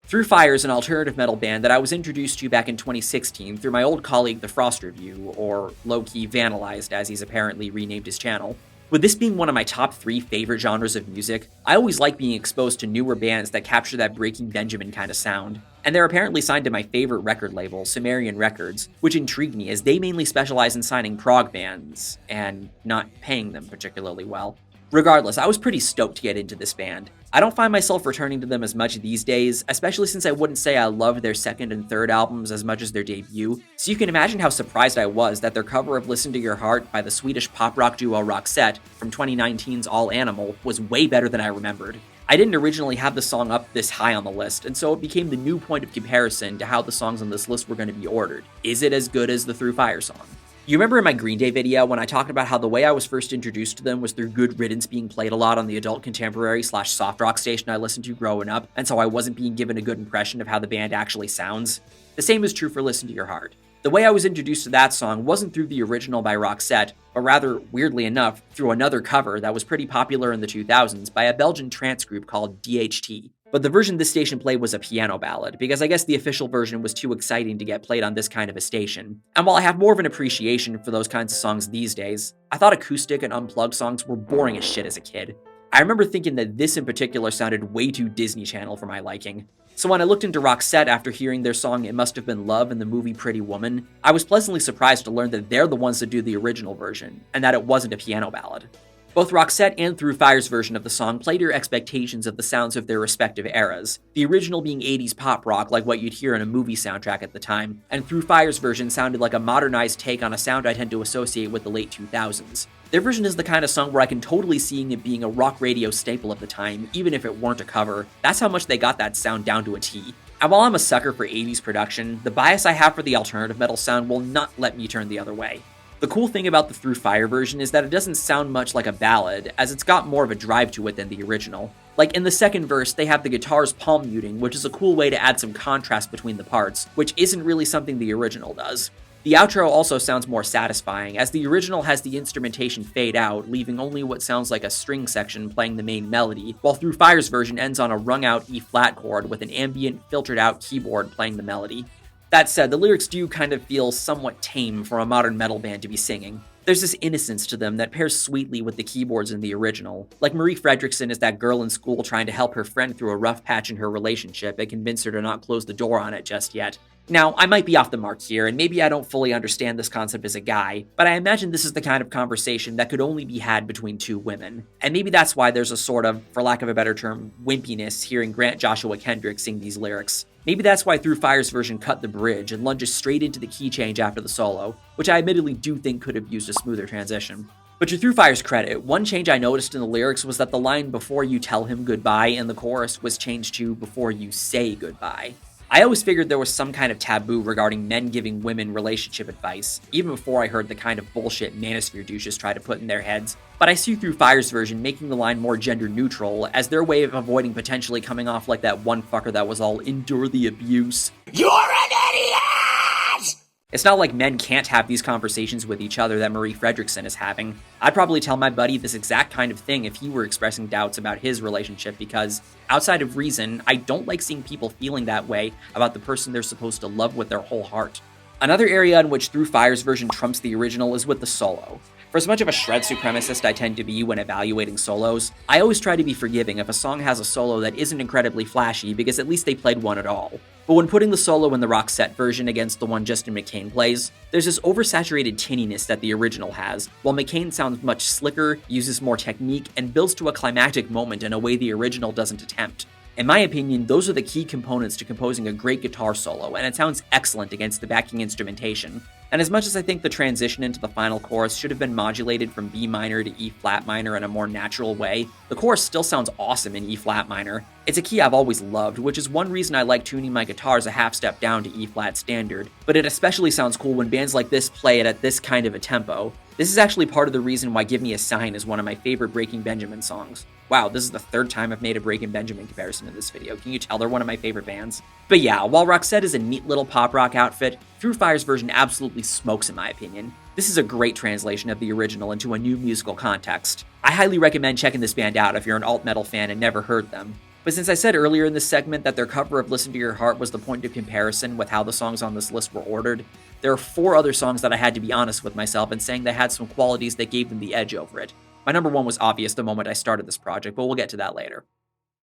Through Fire is an alternative metal band that I was introduced to back in 2016 through my old colleague The Frost Review, or low-key Vandalized as he's apparently renamed his channel. With this being one of my top 3 favorite genres of music, I always like being exposed to newer bands that capture that Breaking Benjamin kind of sound. And they're apparently signed to my favorite record label, Sumerian Records, which intrigued me as they mainly specialize in signing prog bands, and not paying them particularly well. Regardless, I was pretty stoked to get into this band. I don't find myself returning to them as much these days, especially since I wouldn't say I love their second and third albums as much as their debut, so you can imagine how surprised I was that their cover of Listen to Your Heart by the Swedish pop rock duo Roxette from 2019's All Animal was way better than I remembered. I didn't originally have the song up this high on the list, and so it became the new point of comparison to how the songs on this list were going to be ordered. Is it as good as the Through Fire song? You remember in my Green Day video when I talked about how the way I was first introduced to them was through Good Riddance being played a lot on the adult contemporary / soft rock station I listened to growing up, and so I wasn't being given a good impression of how the band actually sounds? The same is true for Listen to Your Heart. The way I was introduced to that song wasn't through the original by Roxette, but rather, weirdly enough, through another cover that was pretty popular in the 2000s by a Belgian trance group called DHT. But the version this station played was a piano ballad, because I guess the official version was too exciting to get played on this kind of a station. And while I have more of an appreciation for those kinds of songs these days, I thought acoustic and unplugged songs were boring as shit as a kid. I remember thinking that this in particular sounded way too Disney Channel for my liking. So when I looked into Roxette after hearing their song It Must Have Been Love in the movie Pretty Woman, I was pleasantly surprised to learn that they're the ones that do the original version, and that it wasn't a piano ballad. Both Roxette and Through Fire's version of the song played your expectations of the sounds of their respective eras, the original being 80s pop rock like what you'd hear in a movie soundtrack at the time, and Through Fire's version sounded like a modernized take on a sound I tend to associate with the late 2000s. Their version is the kind of song where I can totally see it being a rock radio staple of the time, even if it weren't a cover. That's how much they got that sound down to a T. And while I'm a sucker for 80s production, the bias I have for the alternative metal sound will not let me turn the other way. The cool thing about the Through Fire version is that it doesn't sound much like a ballad, as it's got more of a drive to it than the original. Like in the second verse, they have the guitar's palm muting, which is a cool way to add some contrast between the parts, which isn't really something the original does. The outro also sounds more satisfying, as the original has the instrumentation fade out, leaving only what sounds like a string section playing the main melody, while Through Fire's version ends on a wrung-out E-flat chord with an ambient, filtered-out keyboard playing the melody. That said, the lyrics do kind of feel somewhat tame for a modern metal band to be singing. There's this innocence to them that pairs sweetly with the keyboards in the original. Like Marie Fredriksson is that girl in school trying to help her friend through a rough patch in her relationship and convince her to not close the door on it just yet. Now, I might be off the mark here, and maybe I don't fully understand this concept as a guy, but I imagine this is the kind of conversation that could only be had between two women. And maybe that's why there's a sort of, for lack of a better term, wimpiness hearing Grant Joshua Kendrick sing these lyrics. Maybe that's why Through Fire's version cut the bridge and lunges straight into the key change after the solo, which I admittedly do think could have used a smoother transition. But to Through Fire's credit, one change I noticed in the lyrics was that the line "before you tell him goodbye" in the chorus was changed to "before you say goodbye." I always figured there was some kind of taboo regarding men giving women relationship advice, even before I heard the kind of bullshit manosphere douches try to put in their heads, but I see Through Fire's version making the line more gender neutral as their way of avoiding potentially coming off like that one fucker that was all "endure the abuse." You're an idiot! It's not like men can't have these conversations with each other that Marie Fredriksson is having. I'd probably tell my buddy this exact kind of thing if he were expressing doubts about his relationship because, outside of reason, I don't like seeing people feeling that way about the person they're supposed to love with their whole heart. Another area in which Through Fire's version trumps the original is with the solo. For as much of a shred supremacist I tend to be when evaluating solos, I always try to be forgiving if a song has a solo that isn't incredibly flashy because at least they played one at all. But when putting the solo in the Roxette version against the one Justin McCain plays, there's this oversaturated tinniness that the original has, while McCain sounds much slicker, uses more technique, and builds to a climactic moment in a way the original doesn't attempt. In my opinion, those are the key components to composing a great guitar solo, and it sounds excellent against the backing instrumentation. And as much as I think the transition into the final chorus should have been modulated from B minor to E flat minor in a more natural way, the chorus still sounds awesome in E flat minor. It's a key I've always loved, which is one reason I like tuning my guitars a half step down to E flat standard, but it especially sounds cool when bands like this play it at this kind of a tempo. This is actually part of the reason why Give Me a Sign is one of my favorite Breaking Benjamin songs. Wow, this is the third time I've made a Breaking Benjamin comparison in this video. Can you tell they're one of my favorite bands? But yeah, while Roxette is a neat little pop rock outfit, Through Fire's version absolutely smokes in my opinion. This is a great translation of the original into a new musical context. I highly recommend checking this band out if you're an alt metal fan and never heard them. But since I said earlier in this segment that their cover of Listen to Your Heart was the point of comparison with how the songs on this list were ordered, there are 4 other songs that I had to be honest with myself in saying they had some qualities that gave them the edge over it. My number 1 was obvious the moment I started this project, but we'll get to that later.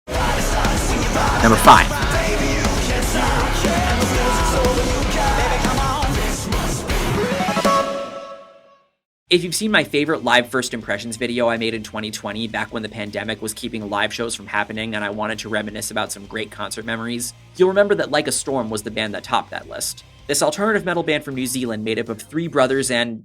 Number 5. If you've seen my favorite live first impressions video I made in 2020, back when the pandemic was keeping live shows from happening and I wanted to reminisce about some great concert memories, you'll remember that Like a Storm was the band that topped that list. This alternative metal band from New Zealand made up of 3 brothers and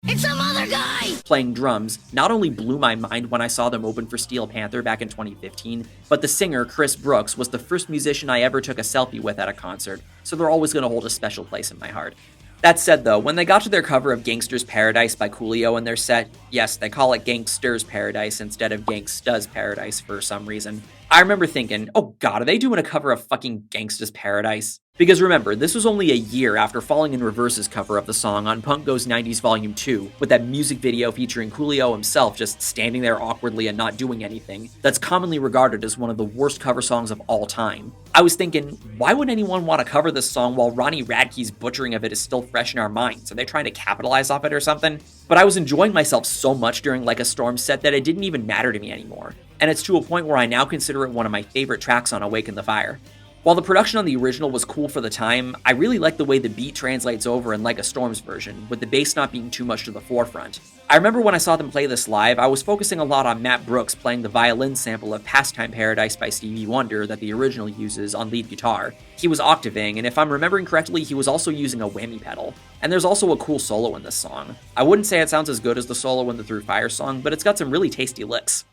It's some other guy! Playing drums not only blew my mind when I saw them open for Steel Panther back in 2015, but the singer, Chris Brooks, was the first musician I ever took a selfie with at a concert, so they're always going to hold a special place in my heart. That said though, when they got to their cover of Gangsta's Paradise by Coolio in their set, yes, they call it Gangsta's Paradise instead of Gangsta's Paradise for some reason, I remember thinking, oh god, are they doing a cover of fucking Gangsta's Paradise? Because remember, this was only a year after Falling in Reverse's cover of the song on Punk Goes 90s Volume 2, with that music video featuring Coolio himself just standing there awkwardly and not doing anything, that's commonly regarded as one of the worst cover songs of all time. I was thinking, why would anyone want to cover this song while Ronnie Radke's butchering of it is still fresh in our minds? Are they trying to capitalize off it or something? But I was enjoying myself so much during Like a Storm set that it didn't even matter to me anymore. And it's to a point where I now consider it one of my favorite tracks on Awaken the Fire. While the production on the original was cool for the time, I really like the way the beat translates over in Like a Storm's version, with the bass not being too much to the forefront. I remember when I saw them play this live, I was focusing a lot on Matt Brooks playing the violin sample of Pastime Paradise by Stevie Wonder that the original uses on lead guitar. He was octaving, and if I'm remembering correctly, he was also using a whammy pedal. And there's also a cool solo in this song. I wouldn't say it sounds as good as the solo in the Through Fire song, but it's got some really tasty licks.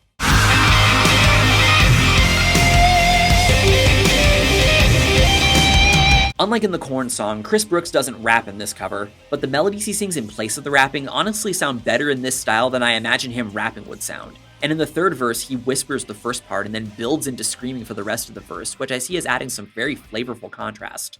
Unlike in the Korn song, Chris Brooks doesn't rap in this cover, but the melodies he sings in place of the rapping honestly sound better in this style than I imagine him rapping would sound. And in the third verse, he whispers the first part and then builds into screaming for the rest of the verse, which I see as adding some very flavorful contrast.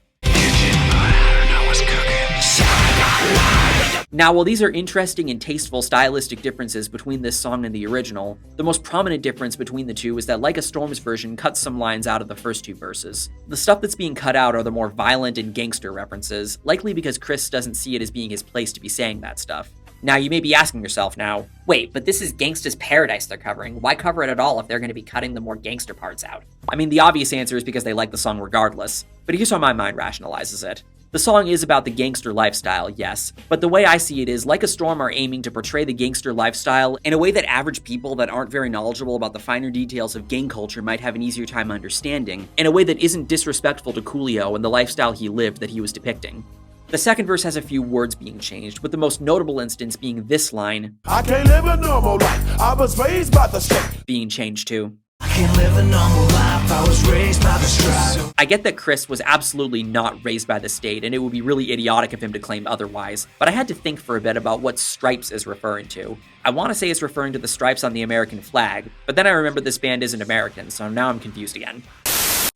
Now, while these are interesting and tasteful stylistic differences between this song and the original, the most prominent difference between the two is that Like a Storm's version cuts some lines out of the first two verses. The stuff that's being cut out are the more violent and gangster references, likely because Chris doesn't see it as being his place to be saying that stuff. Now, you may be asking yourself now, wait, but this is Gangsta's Paradise they're covering. Why cover it at all if they're going to be cutting the more gangster parts out? I mean, the obvious answer is because they like the song regardless, but here's how my mind rationalizes it. The song is about the gangster lifestyle, yes, but the way I see it is Like a Storm are aiming to portray the gangster lifestyle in a way that average people that aren't very knowledgeable about the finer details of gang culture might have an easier time understanding, in a way that isn't disrespectful to Coolio and the lifestyle he lived that he was depicting. The second verse has a few words being changed, with the most notable instance being this line, I can't live a normal life, I was raised by the state, being changed to, I can't live a normal life, I was raised by the stripe. I get that Chris was absolutely not raised by the state, and it would be really idiotic of him to claim otherwise, but I had to think for a bit about what stripes is referring to. I want to say it's referring to the stripes on the American flag, but then I remember this band isn't American, so now I'm confused again.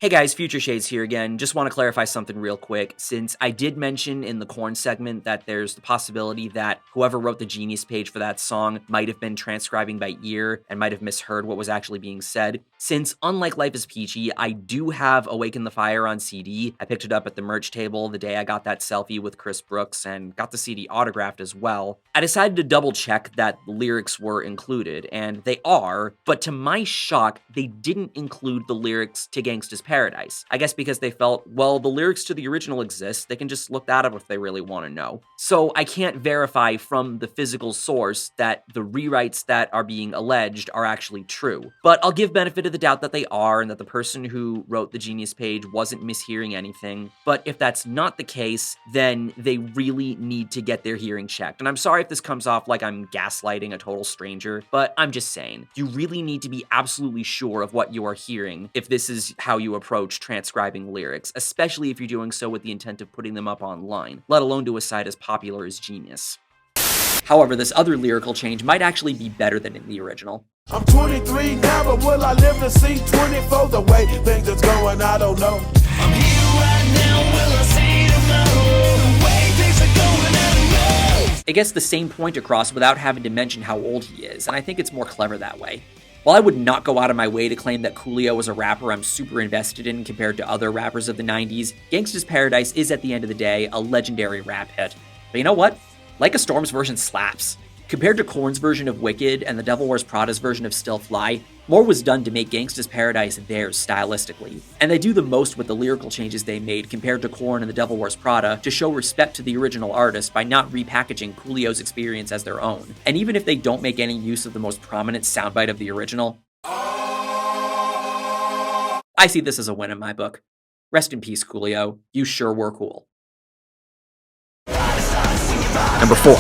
Hey guys, Future Shades here again. Just want to clarify something real quick, since I did mention in the Korn segment that there's the possibility that whoever wrote the Genius page for that song might have been transcribing by ear and might have misheard what was actually being said. Since unlike Life is Peachy, I do have Awaken the Fire on CD. I picked it up at the merch table the day I got that selfie with Chris Brooks and got the CD autographed as well. I decided to double check that the lyrics were included, and they are, but to my shock, they didn't include the lyrics to Gangsta's Paradise. I guess because they felt, well, the lyrics to the original exist, they can just look that up if they really want to know. So I can't verify from the physical source that the rewrites that are being alleged are actually true. But I'll give benefit of the doubt that they are, and that the person who wrote the Genius page wasn't mishearing anything. But if that's not the case, then they really need to get their hearing checked. And I'm sorry if this comes off like I'm gaslighting a total stranger, but I'm just saying, you really need to be absolutely sure of what you are hearing if this is how you approach transcribing lyrics, especially if you're doing so with the intent of putting them up online, let alone to a site as popular as Genius. However, this other lyrical change might actually be better than in the original. I'm 23 now, but will I live to see 24? The way things is going, I don't know. I'm here right now, will I see tomorrow? The way things are going, I don't know. It gets the same point across without having to mention how old he is, and I think it's more clever that way. While I would not go out of my way to claim that Coolio is a rapper I'm super invested in compared to other rappers of the 90s, Gangsta's Paradise is at the end of the day a legendary rap hit. But you know what? Like a Storm's version slaps. Compared to Korn's version of Wicked and the Devil Wears Prada's version of Still Fly, more was done to make Gangsta's Paradise theirs stylistically. And they do the most with the lyrical changes they made compared to Korn and the Devil Wears Prada to show respect to the original artist by not repackaging Coolio's experience as their own. And even if they don't make any use of the most prominent soundbite of the original, I see this as a win in my book. Rest in peace, Coolio. You sure were cool. Number 4.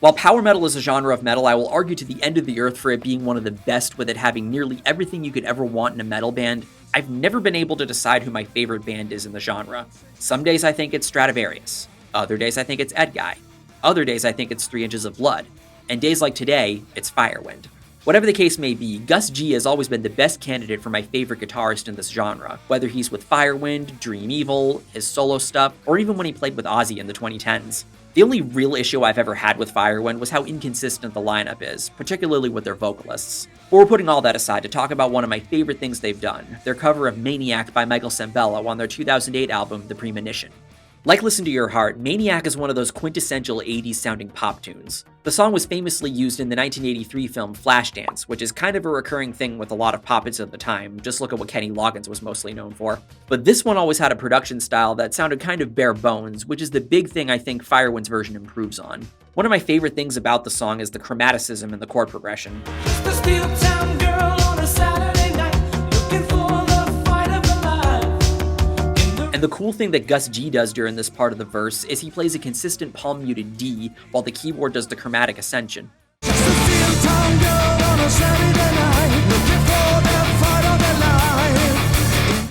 While power metal is a genre of metal, I will argue to the end of the earth for it being one of the best, with it having nearly everything you could ever want in a metal band. I've never been able to decide who my favorite band is in the genre. Some days I think it's Stratovarius. Other days I think it's Edguy. Other days I think it's 3 Inches of Blood. And days like today, it's Firewind. Whatever the case may be, Gus G has always been the best candidate for my favorite guitarist in this genre, whether he's with Firewind, Dream Evil, his solo stuff, or even when he played with Ozzy in the 2010s. The only real issue I've ever had with Firewind was how inconsistent the lineup is, particularly with their vocalists. But we're putting all that aside to talk about one of my favorite things they've done, their cover of Maniac by Michael Sembello on their 2008 album, The Premonition. Like Listen to Your Heart, Maniac is one of those quintessential 80s sounding pop tunes. The song was famously used in the 1983 film Flashdance, which is kind of a recurring thing with a lot of pop hits at the time, just look at what Kenny Loggins was mostly known for. But this one always had a production style that sounded kind of bare bones, which is the big thing I think Firewind's version improves on. One of my favorite things about the song is the chromaticism in the chord progression. The steel town girl on a Saturday night, looking for the fight of her life. And the cool thing that Gus G does during this part of the verse is he plays a consistent palm muted D while the keyboard does the chromatic ascension.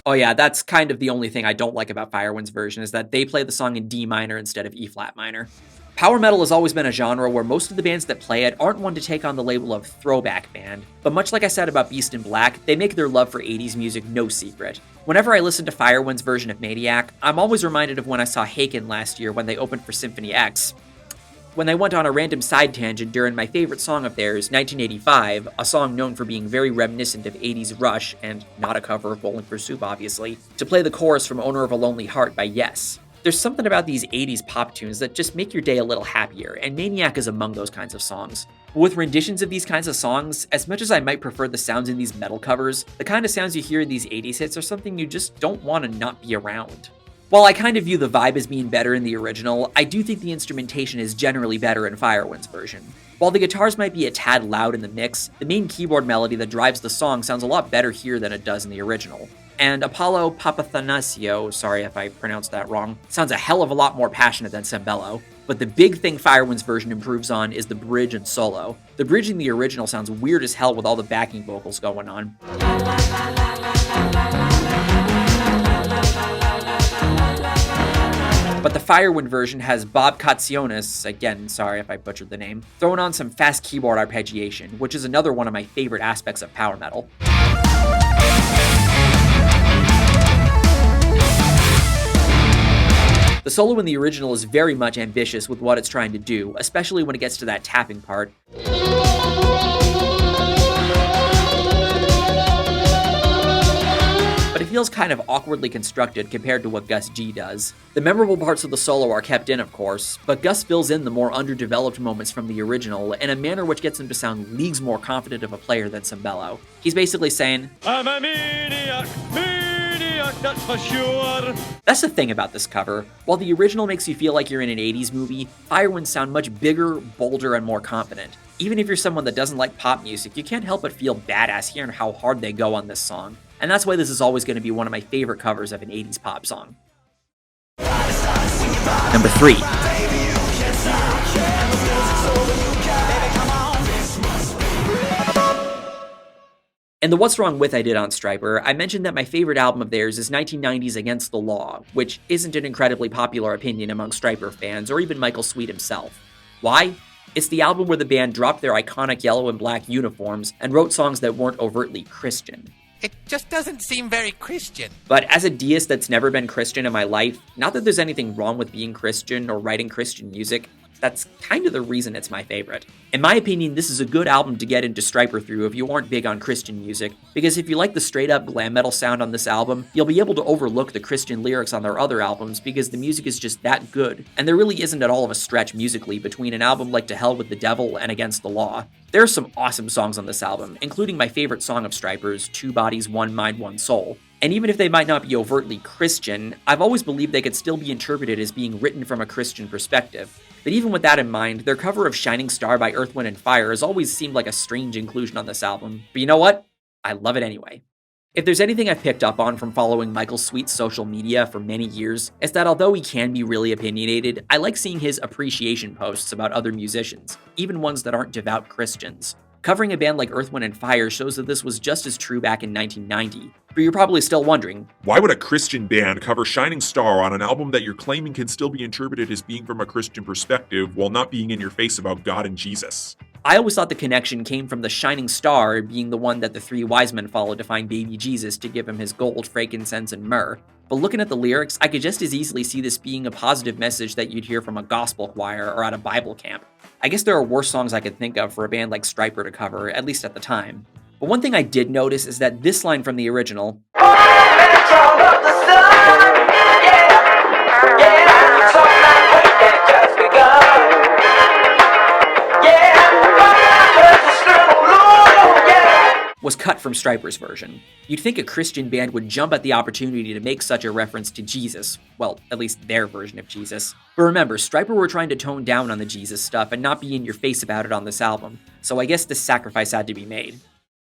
Oh yeah, that's kind of the only thing I don't like about Firewind's version, is that they play the song in D minor instead of E flat minor. Power metal has always been a genre where most of the bands that play it aren't one to take on the label of throwback band, but much like I said about Beast in Black, they make their love for 80s music no secret. Whenever I listen to Firewind's version of Maniac, I'm always reminded of when I saw Haken last year when they opened for Symphony X. When they went on a random side tangent during my favorite song of theirs, 1985, a song known for being very reminiscent of 80s Rush, and not a cover of Bowling for Soup obviously, to play the chorus from Owner of a Lonely Heart by Yes. There's something about these 80s pop tunes that just make your day a little happier, and Maniac is among those kinds of songs. With renditions of these kinds of songs, as much as I might prefer the sounds in these metal covers, the kind of sounds you hear in these 80s hits are something you just don't want to not be around. While I kind of view the vibe as being better in the original, I do think the instrumentation is generally better in Firewind's version. While the guitars might be a tad loud in the mix, the main keyboard melody that drives the song sounds a lot better here than it does in the original. And Apollo Papathanassio, sorry if I pronounced that wrong, sounds a hell of a lot more passionate than Sembello. But the big thing Firewind's version improves on is the bridge and solo. The bridge in the original sounds weird as hell with all the backing vocals going on. But the Firewind version has Bob Katsionis, again, sorry if I butchered the name, throwing on some fast keyboard arpeggiation, which is another one of my favorite aspects of power metal. The solo in the original is very much ambitious with what it's trying to do, especially when it gets to that tapping part. But it feels kind of awkwardly constructed compared to what Gus G does. The memorable parts of the solo are kept in, of course, but Gus fills in the more underdeveloped moments from the original in a manner which gets him to sound leagues more confident of a player than Sembello. He's basically saying, "I'm a maniac, that's for sure." That's the thing about this cover. While the original makes you feel like you're in an 80s movie, Firewinds sound much bigger, bolder, and more confident. Even if you're someone that doesn't like pop music, you can't help but feel badass hearing how hard they go on this song. And that's why this is always going to be one of my favorite covers of an 80s pop song. Number 3. In the What's Wrong With I did on Stryper, I mentioned that my favorite album of theirs is 1990's Against the Law, which isn't an incredibly popular opinion among Stryper fans, or even Michael Sweet himself. Why? It's the album where the band dropped their iconic yellow and black uniforms and wrote songs that weren't overtly Christian. It just doesn't seem very Christian. But as a deist that's never been Christian in my life, not that there's anything wrong with being Christian or writing Christian music, that's kind of the reason it's my favorite. In my opinion, this is a good album to get into Stryper through if you aren't big on Christian music, because if you like the straight-up glam metal sound on this album, you'll be able to overlook the Christian lyrics on their other albums because the music is just that good, and there really isn't at all of a stretch musically between an album like To Hell with the Devil and Against the Law. There are some awesome songs on this album, including my favorite song of Stryper's, Two Bodies, One Mind, One Soul. And even if they might not be overtly Christian, I've always believed they could still be interpreted as being written from a Christian perspective. But even with that in mind, their cover of Shining Star by Earth, Wind & Fire has always seemed like a strange inclusion on this album. But you know what? I love it anyway. If there's anything I've picked up on from following Michael Sweet's social media for many years, it's that although he can be really opinionated, I like seeing his appreciation posts about other musicians, even ones that aren't devout Christians. Covering a band like Earth, Wind & Fire shows that this was just as true back in 1990. But you're probably still wondering, why would a Christian band cover Shining Star on an album that you're claiming can still be interpreted as being from a Christian perspective while not being in your face about God and Jesus? I always thought the connection came from the shining star being the one that the three wise men followed to find baby Jesus to give him his gold, frankincense, and myrrh. But looking at the lyrics, I could just as easily see this being a positive message that you'd hear from a gospel choir or at a Bible camp. I guess there are worse songs I could think of for a band like Stryper to cover, at least at the time. But one thing I did notice is that this line from the original, was cut from Stryper's version. You'd think a Christian band would jump at the opportunity to make such a reference to Jesus. Well, at least their version of Jesus. But remember, Stryper were trying to tone down on the Jesus stuff and not be in your face about it on this album. So I guess this sacrifice had to be made.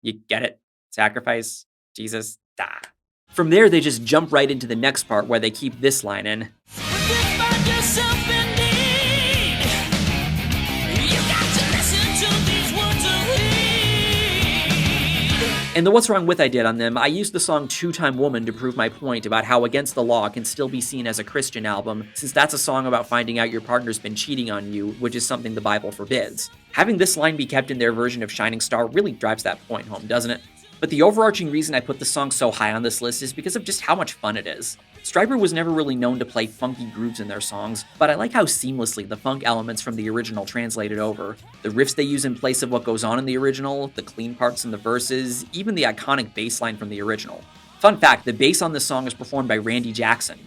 You get it? Sacrifice? Jesus? From there, they just jump right into the next part where they keep this line in. And the What's Wrong With I did on them, I used the song Two-Time Woman to prove my point about how Against the Law can still be seen as a Christian album, since that's a song about finding out your partner's been cheating on you, which is something the Bible forbids. Having this line be kept in their version of Shining Star really drives that point home, doesn't it? But the overarching reason I put the song so high on this list is because of just how much fun it is. Stryper was never really known to play funky grooves in their songs, but I like how seamlessly the funk elements from the original translated over. The riffs they use in place of what goes on in the original, the clean parts in the verses, even the iconic bass line from the original. Fun fact, the bass on this song is performed by Randy Jackson.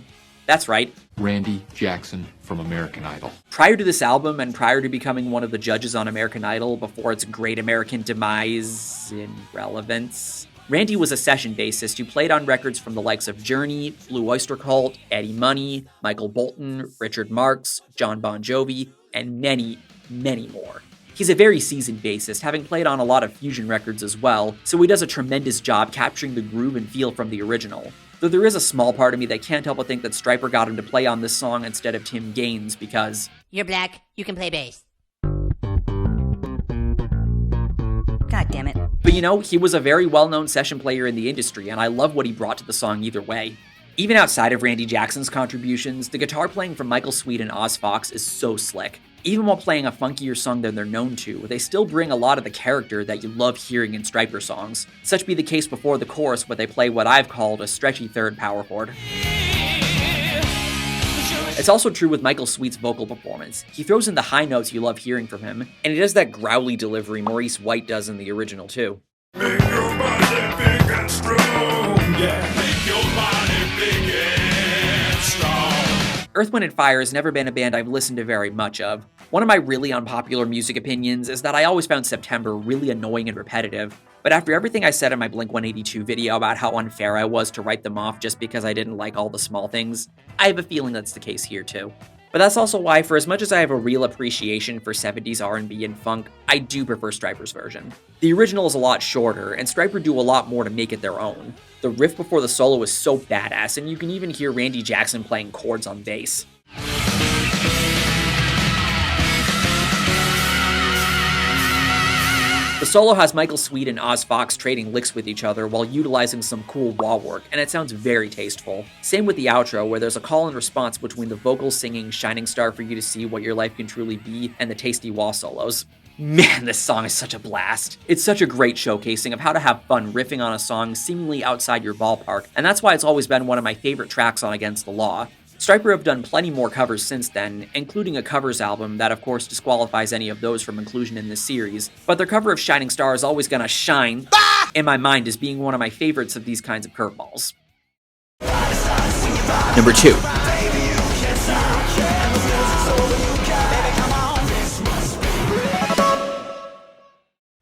That's right, Randy Jackson from American Idol. Prior to this album, and prior to becoming one of the judges on American Idol before its great American demise in relevance, Randy was a session bassist who played on records from the likes of Journey, Blue Oyster Cult, Eddie Money, Michael Bolton, Richard Marx, John Bon Jovi, and many, many more. He's a very seasoned bassist, having played on a lot of fusion records as well, so he does a tremendous job capturing the groove and feel from the original. Though there is a small part of me that can't help but think that Stryper got him to play on this song instead of Tim Gaines because... You're black, you can play bass. God damn it. But you know, he was a very well-known session player in the industry, and I love what he brought to the song either way. Even outside of Randy Jackson's contributions, the guitar playing from Michael Sweet and Oz Fox is so slick. Even while playing a funkier song than they're known to, they still bring a lot of the character that you love hearing in Stryper songs. Such be the case before the chorus where they play what I've called a stretchy third power chord. It's also true with Michael Sweet's vocal performance. He throws in the high notes you love hearing from him, and he does that growly delivery Maurice White does in the original too. Make your body big and strong, yeah. Make your body big and strong. Earth, Wind & Fire has never been a band I've listened to very much of. One of my really unpopular music opinions is that I always found September really annoying and repetitive, but after everything I said in my Blink-182 video about how unfair I was to write them off just because I didn't like all the small things, I have a feeling that's the case here too. But that's also why, for as much as I have a real appreciation for 70s R&B and funk, I do prefer Stryper's version. The original is a lot shorter, and Stryper do a lot more to make it their own. The riff before the solo is so badass, and you can even hear Randy Jackson playing chords on bass. The solo has Michael Sweet and Oz Fox trading licks with each other while utilizing some cool wah work, and it sounds very tasteful. Same with the outro, where there's a call and response between the vocals singing Shining Star for you to see what your life can truly be and the tasty wah solos. Man, this song is such a blast. It's such a great showcasing of how to have fun riffing on a song seemingly outside your ballpark, and that's why it's always been one of my favorite tracks on Against the Law. Stryper have done plenty more covers since then, including a covers album that of course disqualifies any of those from inclusion in this series, but their cover of Shining Star is always gonna shine in my mind as being one of my favorites of these kinds of curveballs. Number 2.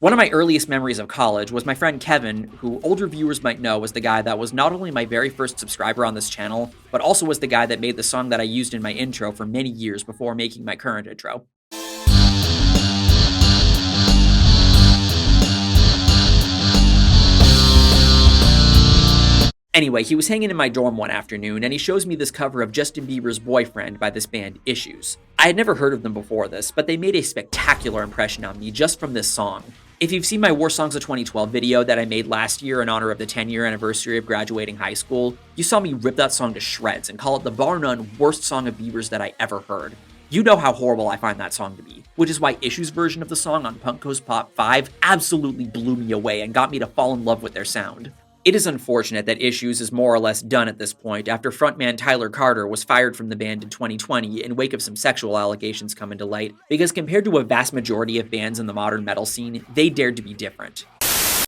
One of my earliest memories of college was my friend Kevin, who older viewers might know was the guy that was not only my very first subscriber on this channel, but also was the guy that made the song that I used in my intro for many years before making my current intro. Anyway, he was hanging in my dorm one afternoon, and he shows me this cover of Justin Bieber's Boyfriend by this band Issues. I had never heard of them before this, but they made a spectacular impression on me just from this song. If you've seen my Worst Songs of 2012 video that I made last year in honor of the 10-year anniversary of graduating high school, you saw me rip that song to shreds and call it the bar none worst song of Bieber's that I ever heard. You know how horrible I find that song to be, which is why Issues' version of the song on Punk Goes Pop 5 absolutely blew me away and got me to fall in love with their sound. It is unfortunate that Issues is more or less done at this point after frontman Tyler Carter was fired from the band in 2020 in wake of some sexual allegations coming to light, because compared to a vast majority of bands in the modern metal scene, they dared to be different.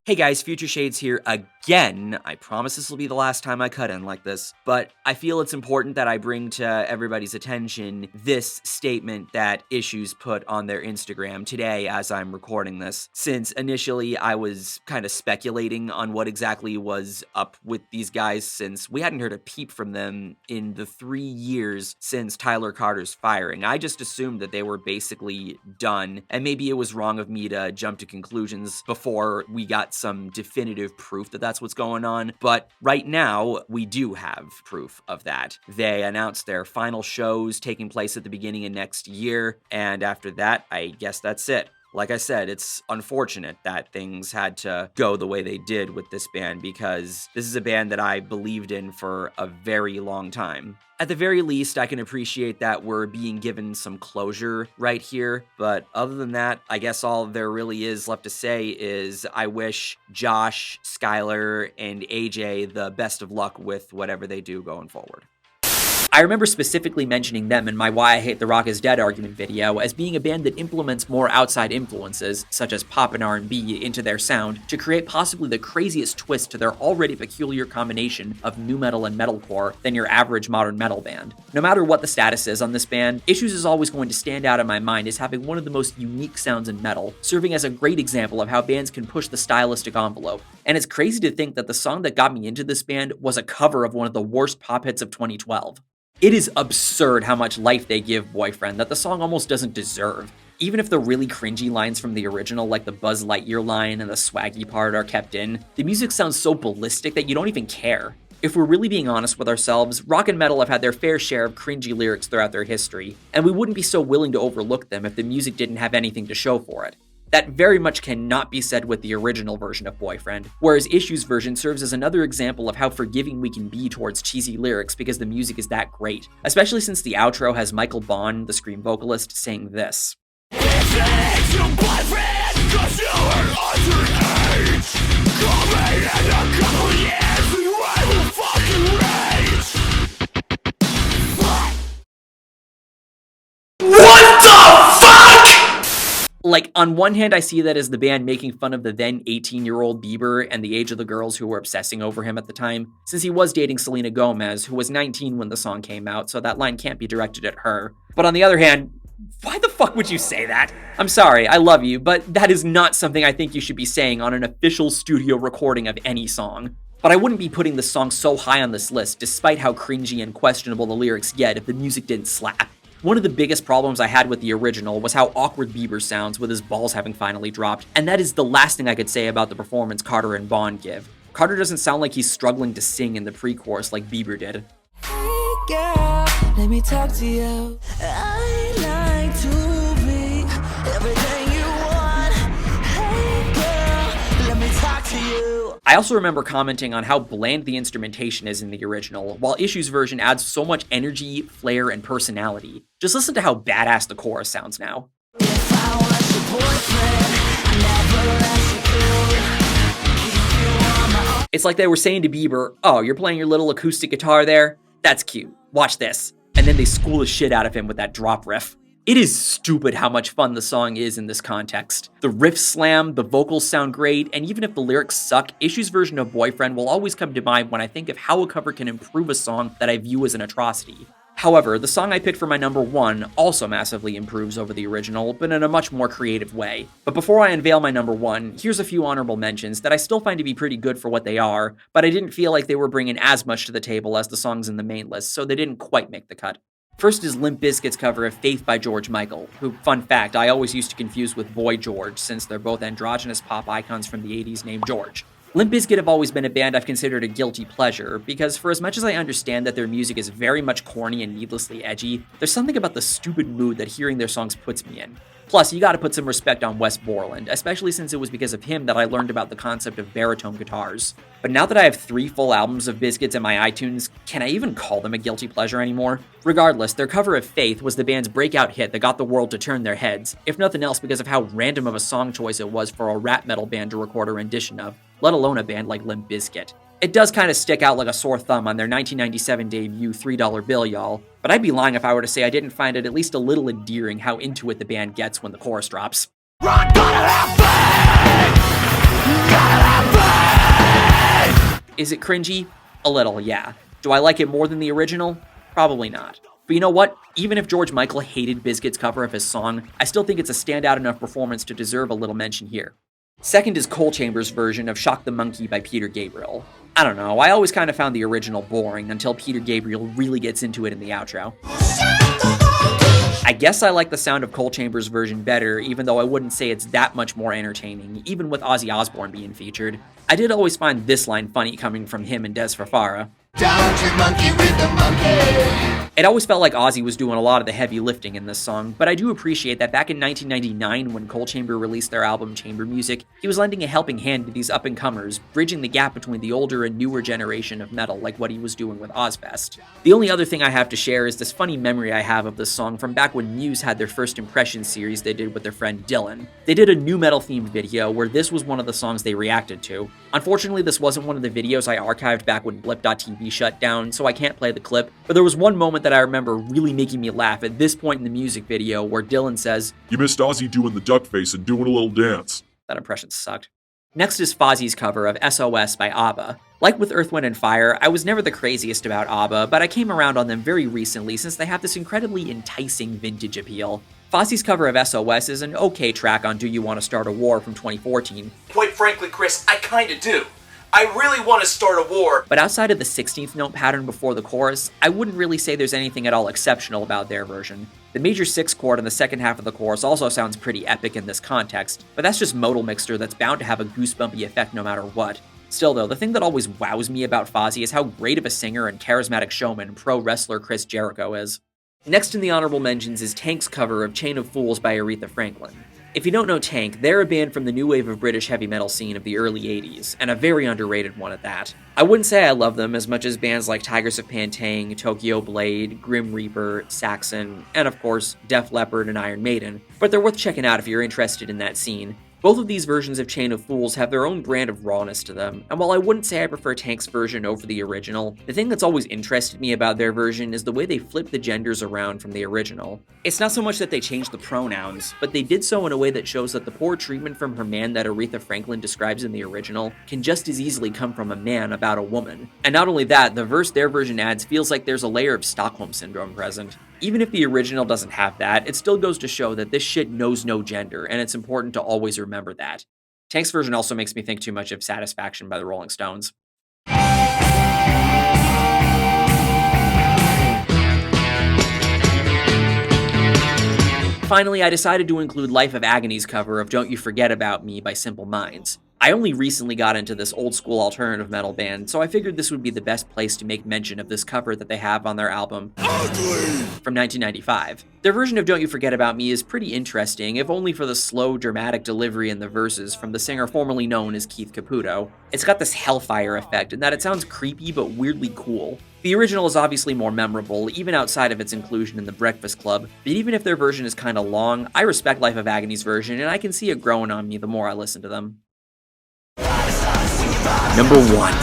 Hey guys, Future Shades here again. I promise this will be the last time I cut in like this, but I feel it's important that I bring to everybody's attention this statement that Issues put on their Instagram today as I'm recording this, since initially I was kind of speculating on what exactly was up with these guys since we hadn't heard a peep from them in the 3 years since Tyler Carter's firing. I just assumed that they were basically done, and maybe it was wrong of me to jump to conclusions before we got some definitive proof that that's what's going on, but right now we do have proof of that. They announced their final shows taking place at the beginning of next year, and after that, I guess that's it. Like I said, it's unfortunate that things had to go the way they did with this band, because this is a band that I believed in for a very long time. At the very least, I can appreciate that we're being given some closure right here, but other than that, I guess all there really is left to say is I wish Josh, Skylar, and AJ the best of luck with whatever they do going forward. I remember specifically mentioning them in my Why I Hate the Rock is Dead argument video as being a band that implements more outside influences, such as pop and R&B, into their sound to create possibly the craziest twist to their already peculiar combination of nu metal and metalcore than your average modern metal band. No matter what the status is on this band, Issues is always going to stand out in my mind as having one of the most unique sounds in metal, serving as a great example of how bands can push the stylistic envelope. And it's crazy to think that the song that got me into this band was a cover of one of the worst pop hits of 2012. It is absurd how much life they give Boyfriend that the song almost doesn't deserve. Even if the really cringy lines from the original, like the Buzz Lightyear line and the swaggy part, are kept in, the music sounds so ballistic that you don't even care. If we're really being honest with ourselves, rock and metal have had their fair share of cringy lyrics throughout their history, and we wouldn't be so willing to overlook them if the music didn't have anything to show for it. That very much cannot be said with the original version of Boyfriend, whereas Issues' version serves as another example of how forgiving we can be towards cheesy lyrics because the music is that great, especially since the outro has Michael Bond, the Scream vocalist, saying this. Like, on one hand, I see that as the band making fun of the then 18-year-old Bieber and the age of the girls who were obsessing over him at the time, since he was dating Selena Gomez, who was 19 when the song came out, so that line can't be directed at her. But on the other hand, why the fuck would you say that? I'm sorry, I love you, but that is not something I think you should be saying on an official studio recording of any song. But I wouldn't be putting this song so high on this list, despite how cringy and questionable the lyrics get, if the music didn't slap. One of the biggest problems I had with the original was how awkward Bieber sounds with his balls having finally dropped, and that is the last thing I could say about the performance Carter and Bond give. Carter doesn't sound like he's struggling to sing in the pre-chorus like Bieber did. Hey girl, let me talk to you. I like to be everything you want. Hey girl, let me talk to you. I also remember commenting on how bland the instrumentation is in the original, while Issues' version adds so much energy, flair, and personality. Just listen to how badass the chorus sounds now. If I was your boyfriend, never ask you to keep you on my own. It's like they were saying to Bieber, oh, you're playing your little acoustic guitar there? That's cute. Watch this. And then they school the shit out of him with that drop riff. It is stupid how much fun the song is in this context. The riffs slam, the vocals sound great, and even if the lyrics suck, Issues' version of Boyfriend will always come to mind when I think of how a cover can improve a song that I view as an atrocity. However, the song I picked for my number 1 also massively improves over the original, but in a much more creative way. But before I unveil my number 1, here's a few honorable mentions that I still find to be pretty good for what they are, but I didn't feel like they were bringing as much to the table as the songs in the main list, so they didn't quite make the cut. First is Limp Bizkit's cover of Faith by George Michael, who, fun fact, I always used to confuse with Boy George since they're both androgynous pop icons from the 80s named George. Limp Bizkit have always been a band I've considered a guilty pleasure, because for as much as I understand that their music is very much corny and needlessly edgy, there's something about the stupid mood that hearing their songs puts me in. Plus, you gotta put some respect on Wes Borland, especially since it was because of him that I learned about the concept of baritone guitars. But now that I have 3 full albums of Bizkits in my iTunes, can I even call them a guilty pleasure anymore? Regardless, their cover of Faith was the band's breakout hit that got the world to turn their heads, if nothing else because of how random of a song choice it was for a rap metal band to record a rendition of, let alone a band like Limp Bizkit. It does kind of stick out like a sore thumb on their 1997 debut $3 bill, y'all, but I'd be lying if I were to say I didn't find it at least a little endearing how into it the band gets when the chorus drops. Run, gotta have faith! Gotta have faith! Is it cringy? A little, yeah. Do I like it more than the original? Probably not. But you know what? Even if George Michael hated Bizkit's cover of his song, I still think it's a standout enough performance to deserve a little mention here. Second is Coal Chamber's version of Shock the Monkey by Peter Gabriel. I don't know, I always kind of found the original boring until Peter Gabriel really gets into it in the outro. I guess I like the sound of Coal Chamber's version better, even though I wouldn't say it's that much more entertaining, even with Ozzy Osbourne being featured. I did always find this line funny coming from him and Des Fafara. Down to monkey with the monkey. It always felt like Ozzy was doing a lot of the heavy lifting in this song, but I do appreciate that back in 1999 when Coal Chamber released their album Chamber Music, he was lending a helping hand to these up-and-comers, bridging the gap between the older and newer generation of metal like what he was doing with Ozfest. The only other thing I have to share is this funny memory I have of this song from back when Muse had their first impression series they did with their friend Dylan. They did a new metal themed video where this was one of the songs they reacted to. Unfortunately, this wasn't one of the videos I archived back when Blip.tv shut down, so I can't play the clip, but there was one moment that I remember really making me laugh at this point in the music video where Dylan says, "You missed Ozzy doing the duck face and doing a little dance." That impression sucked. Next is Fozzie's cover of SOS by ABBA. Like with Earth, Wind & Fire, I was never the craziest about ABBA, but I came around on them very recently since they have this incredibly enticing vintage appeal. Fozzie's cover of SOS is an okay track on Do You Want to Start a War from 2014. Quite frankly, Chris, I kinda do. I really want to start a war. But outside of the 16th note pattern before the chorus, I wouldn't really say there's anything at all exceptional about their version. The major 6 chord in the second half of the chorus also sounds pretty epic in this context, but that's just modal mixture that's bound to have a goosebumpy effect no matter what. Still though, the thing that always wows me about Fozzy is how great of a singer and charismatic showman pro wrestler Chris Jericho is. Next in the honorable mentions is Tank's cover of Chain of Fools by Aretha Franklin. If you don't know Tank, they're a band from the new wave of British heavy metal scene of the early 80s, and a very underrated one at that. I wouldn't say I love them as much as bands like Tigers of Pantang, Tokyo Blade, Grim Reaper, Saxon, and of course, Def Leppard and Iron Maiden, but they're worth checking out if you're interested in that scene. Both of these versions of Chain of Fools have their own brand of rawness to them, and while I wouldn't say I prefer Tank's version over the original, the thing that's always interested me about their version is the way they flip the genders around from the original. It's not so much that they changed the pronouns, but they did so in a way that shows that the poor treatment from her man that Aretha Franklin describes in the original can just as easily come from a man about a woman. And not only that, the verse their version adds feels like there's a layer of Stockholm Syndrome present. Even if the original doesn't have that, it still goes to show that this shit knows no gender, and it's important to always remember that. Tank's version also makes me think too much of Satisfaction by the Rolling Stones. Finally, I decided to include Life of Agony's cover of Don't You Forget About Me by Simple Minds. I only recently got into this old school alternative metal band, so I figured this would be the best place to make mention of this cover that they have on their album, Ugly, from 1995. Their version of Don't You Forget About Me is pretty interesting, if only for the slow, dramatic delivery in the verses from the singer formerly known as Keith Caputo. It's got this hellfire effect in that it sounds creepy but weirdly cool. The original is obviously more memorable, even outside of its inclusion in the Breakfast Club, but even if their version is kinda long, I respect Life of Agony's version, and I can see it growing on me the more I listen to them. Number 1.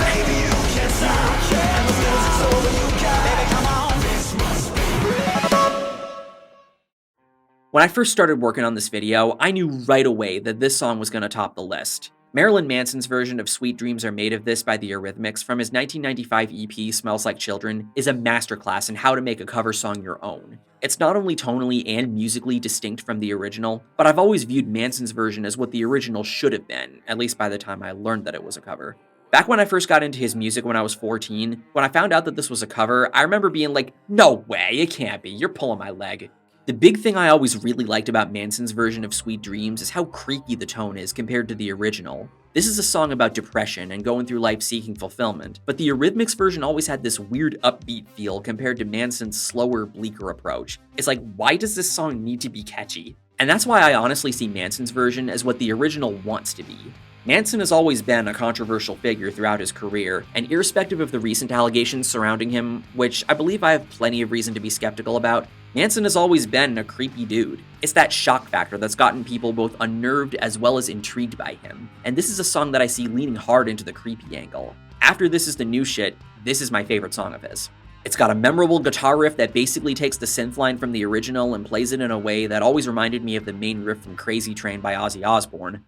When I first started working on this video, I knew right away that this song was going to top the list. Marilyn Manson's version of Sweet Dreams Are Made of This by the Eurythmics from his 1995 EP Smells Like Children is a masterclass in how to make a cover song your own. It's not only tonally and musically distinct from the original, but I've always viewed Manson's version as what the original should have been, at least by the time I learned that it was a cover. Back when I first got into his music when I was 14, when I found out that this was a cover, I remember being like, no way, it can't be, you're pulling my leg. The big thing I always really liked about Manson's version of Sweet Dreams is how creaky the tone is compared to the original. This is a song about depression and going through life seeking fulfillment, but the Eurythmics version always had this weird upbeat feel compared to Manson's slower, bleaker approach. It's like, why does this song need to be catchy? And that's why I honestly see Manson's version as what the original wants to be. Manson has always been a controversial figure throughout his career, and irrespective of the recent allegations surrounding him, which I believe I have plenty of reason to be skeptical about, Manson has always been a creepy dude. It's that shock factor that's gotten people both unnerved as well as intrigued by him, and this is a song that I see leaning hard into the creepy angle. After This Is the New Shit, this is my favorite song of his. It's got a memorable guitar riff that basically takes the synth line from the original and plays it in a way that always reminded me of the main riff from Crazy Train by Ozzy Osbourne.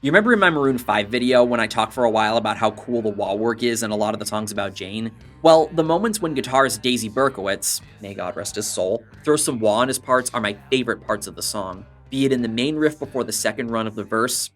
You remember in my Maroon 5 video when I talked for a while about how cool the wall work is in a lot of the songs about Jane? Well, the moments when guitarist Daisy Berkowitz, may God rest his soul, throws some wah on his parts are my favorite parts of the song, be it in the main riff before the second run of the verse,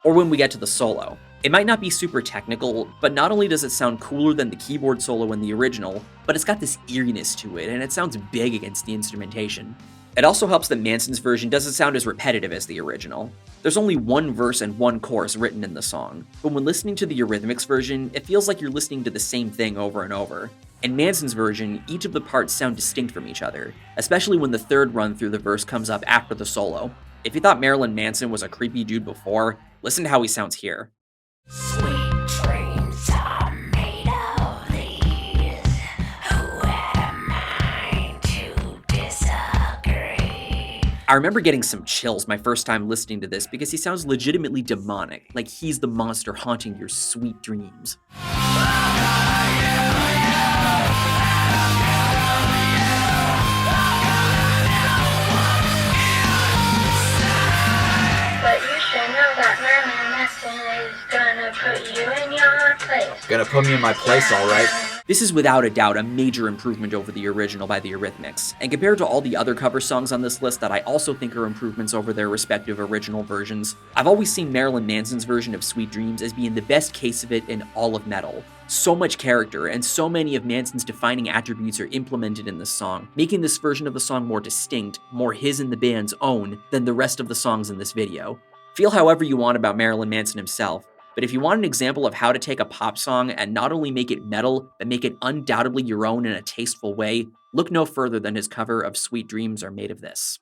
or when we get to the solo. It might not be super technical, but not only does it sound cooler than the keyboard solo in the original, but it's got this eeriness to it, and it sounds big against the instrumentation. It also helps that Manson's version doesn't sound as repetitive as the original. There's only one verse and one chorus written in the song, but when listening to the Eurythmics version, it feels like you're listening to the same thing over and over. In Manson's version, each of the parts sound distinct from each other, especially when the third run through the verse comes up after the solo. If you thought Marilyn Manson was a creepy dude before, listen to how he sounds here. Sweet dreams are made of these. Who am I to disagree? I remember getting some chills my first time listening to this because he sounds legitimately demonic, like he's the monster haunting your sweet dreams. But you should know that Marilyn Manson is gonna put you in your place. Gonna put me in my place, alright. This is without a doubt a major improvement over the original by the Eurythmics, and compared to all the other cover songs on this list that I also think are improvements over their respective original versions, I've always seen Marilyn Manson's version of Sweet Dreams as being the best case of it in all of metal. So much character and so many of Manson's defining attributes are implemented in this song, making this version of the song more distinct, more his and the band's own than the rest of the songs in this video. Feel however you want about Marilyn Manson himself, but if you want an example of how to take a pop song and not only make it metal, but make it undoubtedly your own in a tasteful way, look no further than his cover of Sweet Dreams Are Made of This.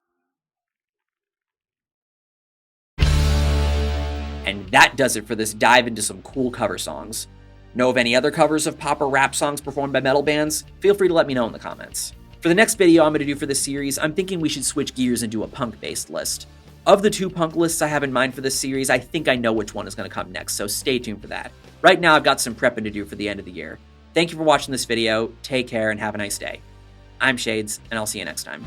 And that does it for this dive into some cool cover songs. Know of any other covers of pop or rap songs performed by metal bands? Feel free to let me know in the comments. For the next video I'm going to do for this series, I'm thinking we should switch gears and do a punk-based list. Of the two punk lists I have in mind for this series, I think I know which one is going to come next, so stay tuned for that. Right now I've got some prepping to do for the end of the year. Thank you for watching this video, take care, and have a nice day. I'm Shades, and I'll see you next time.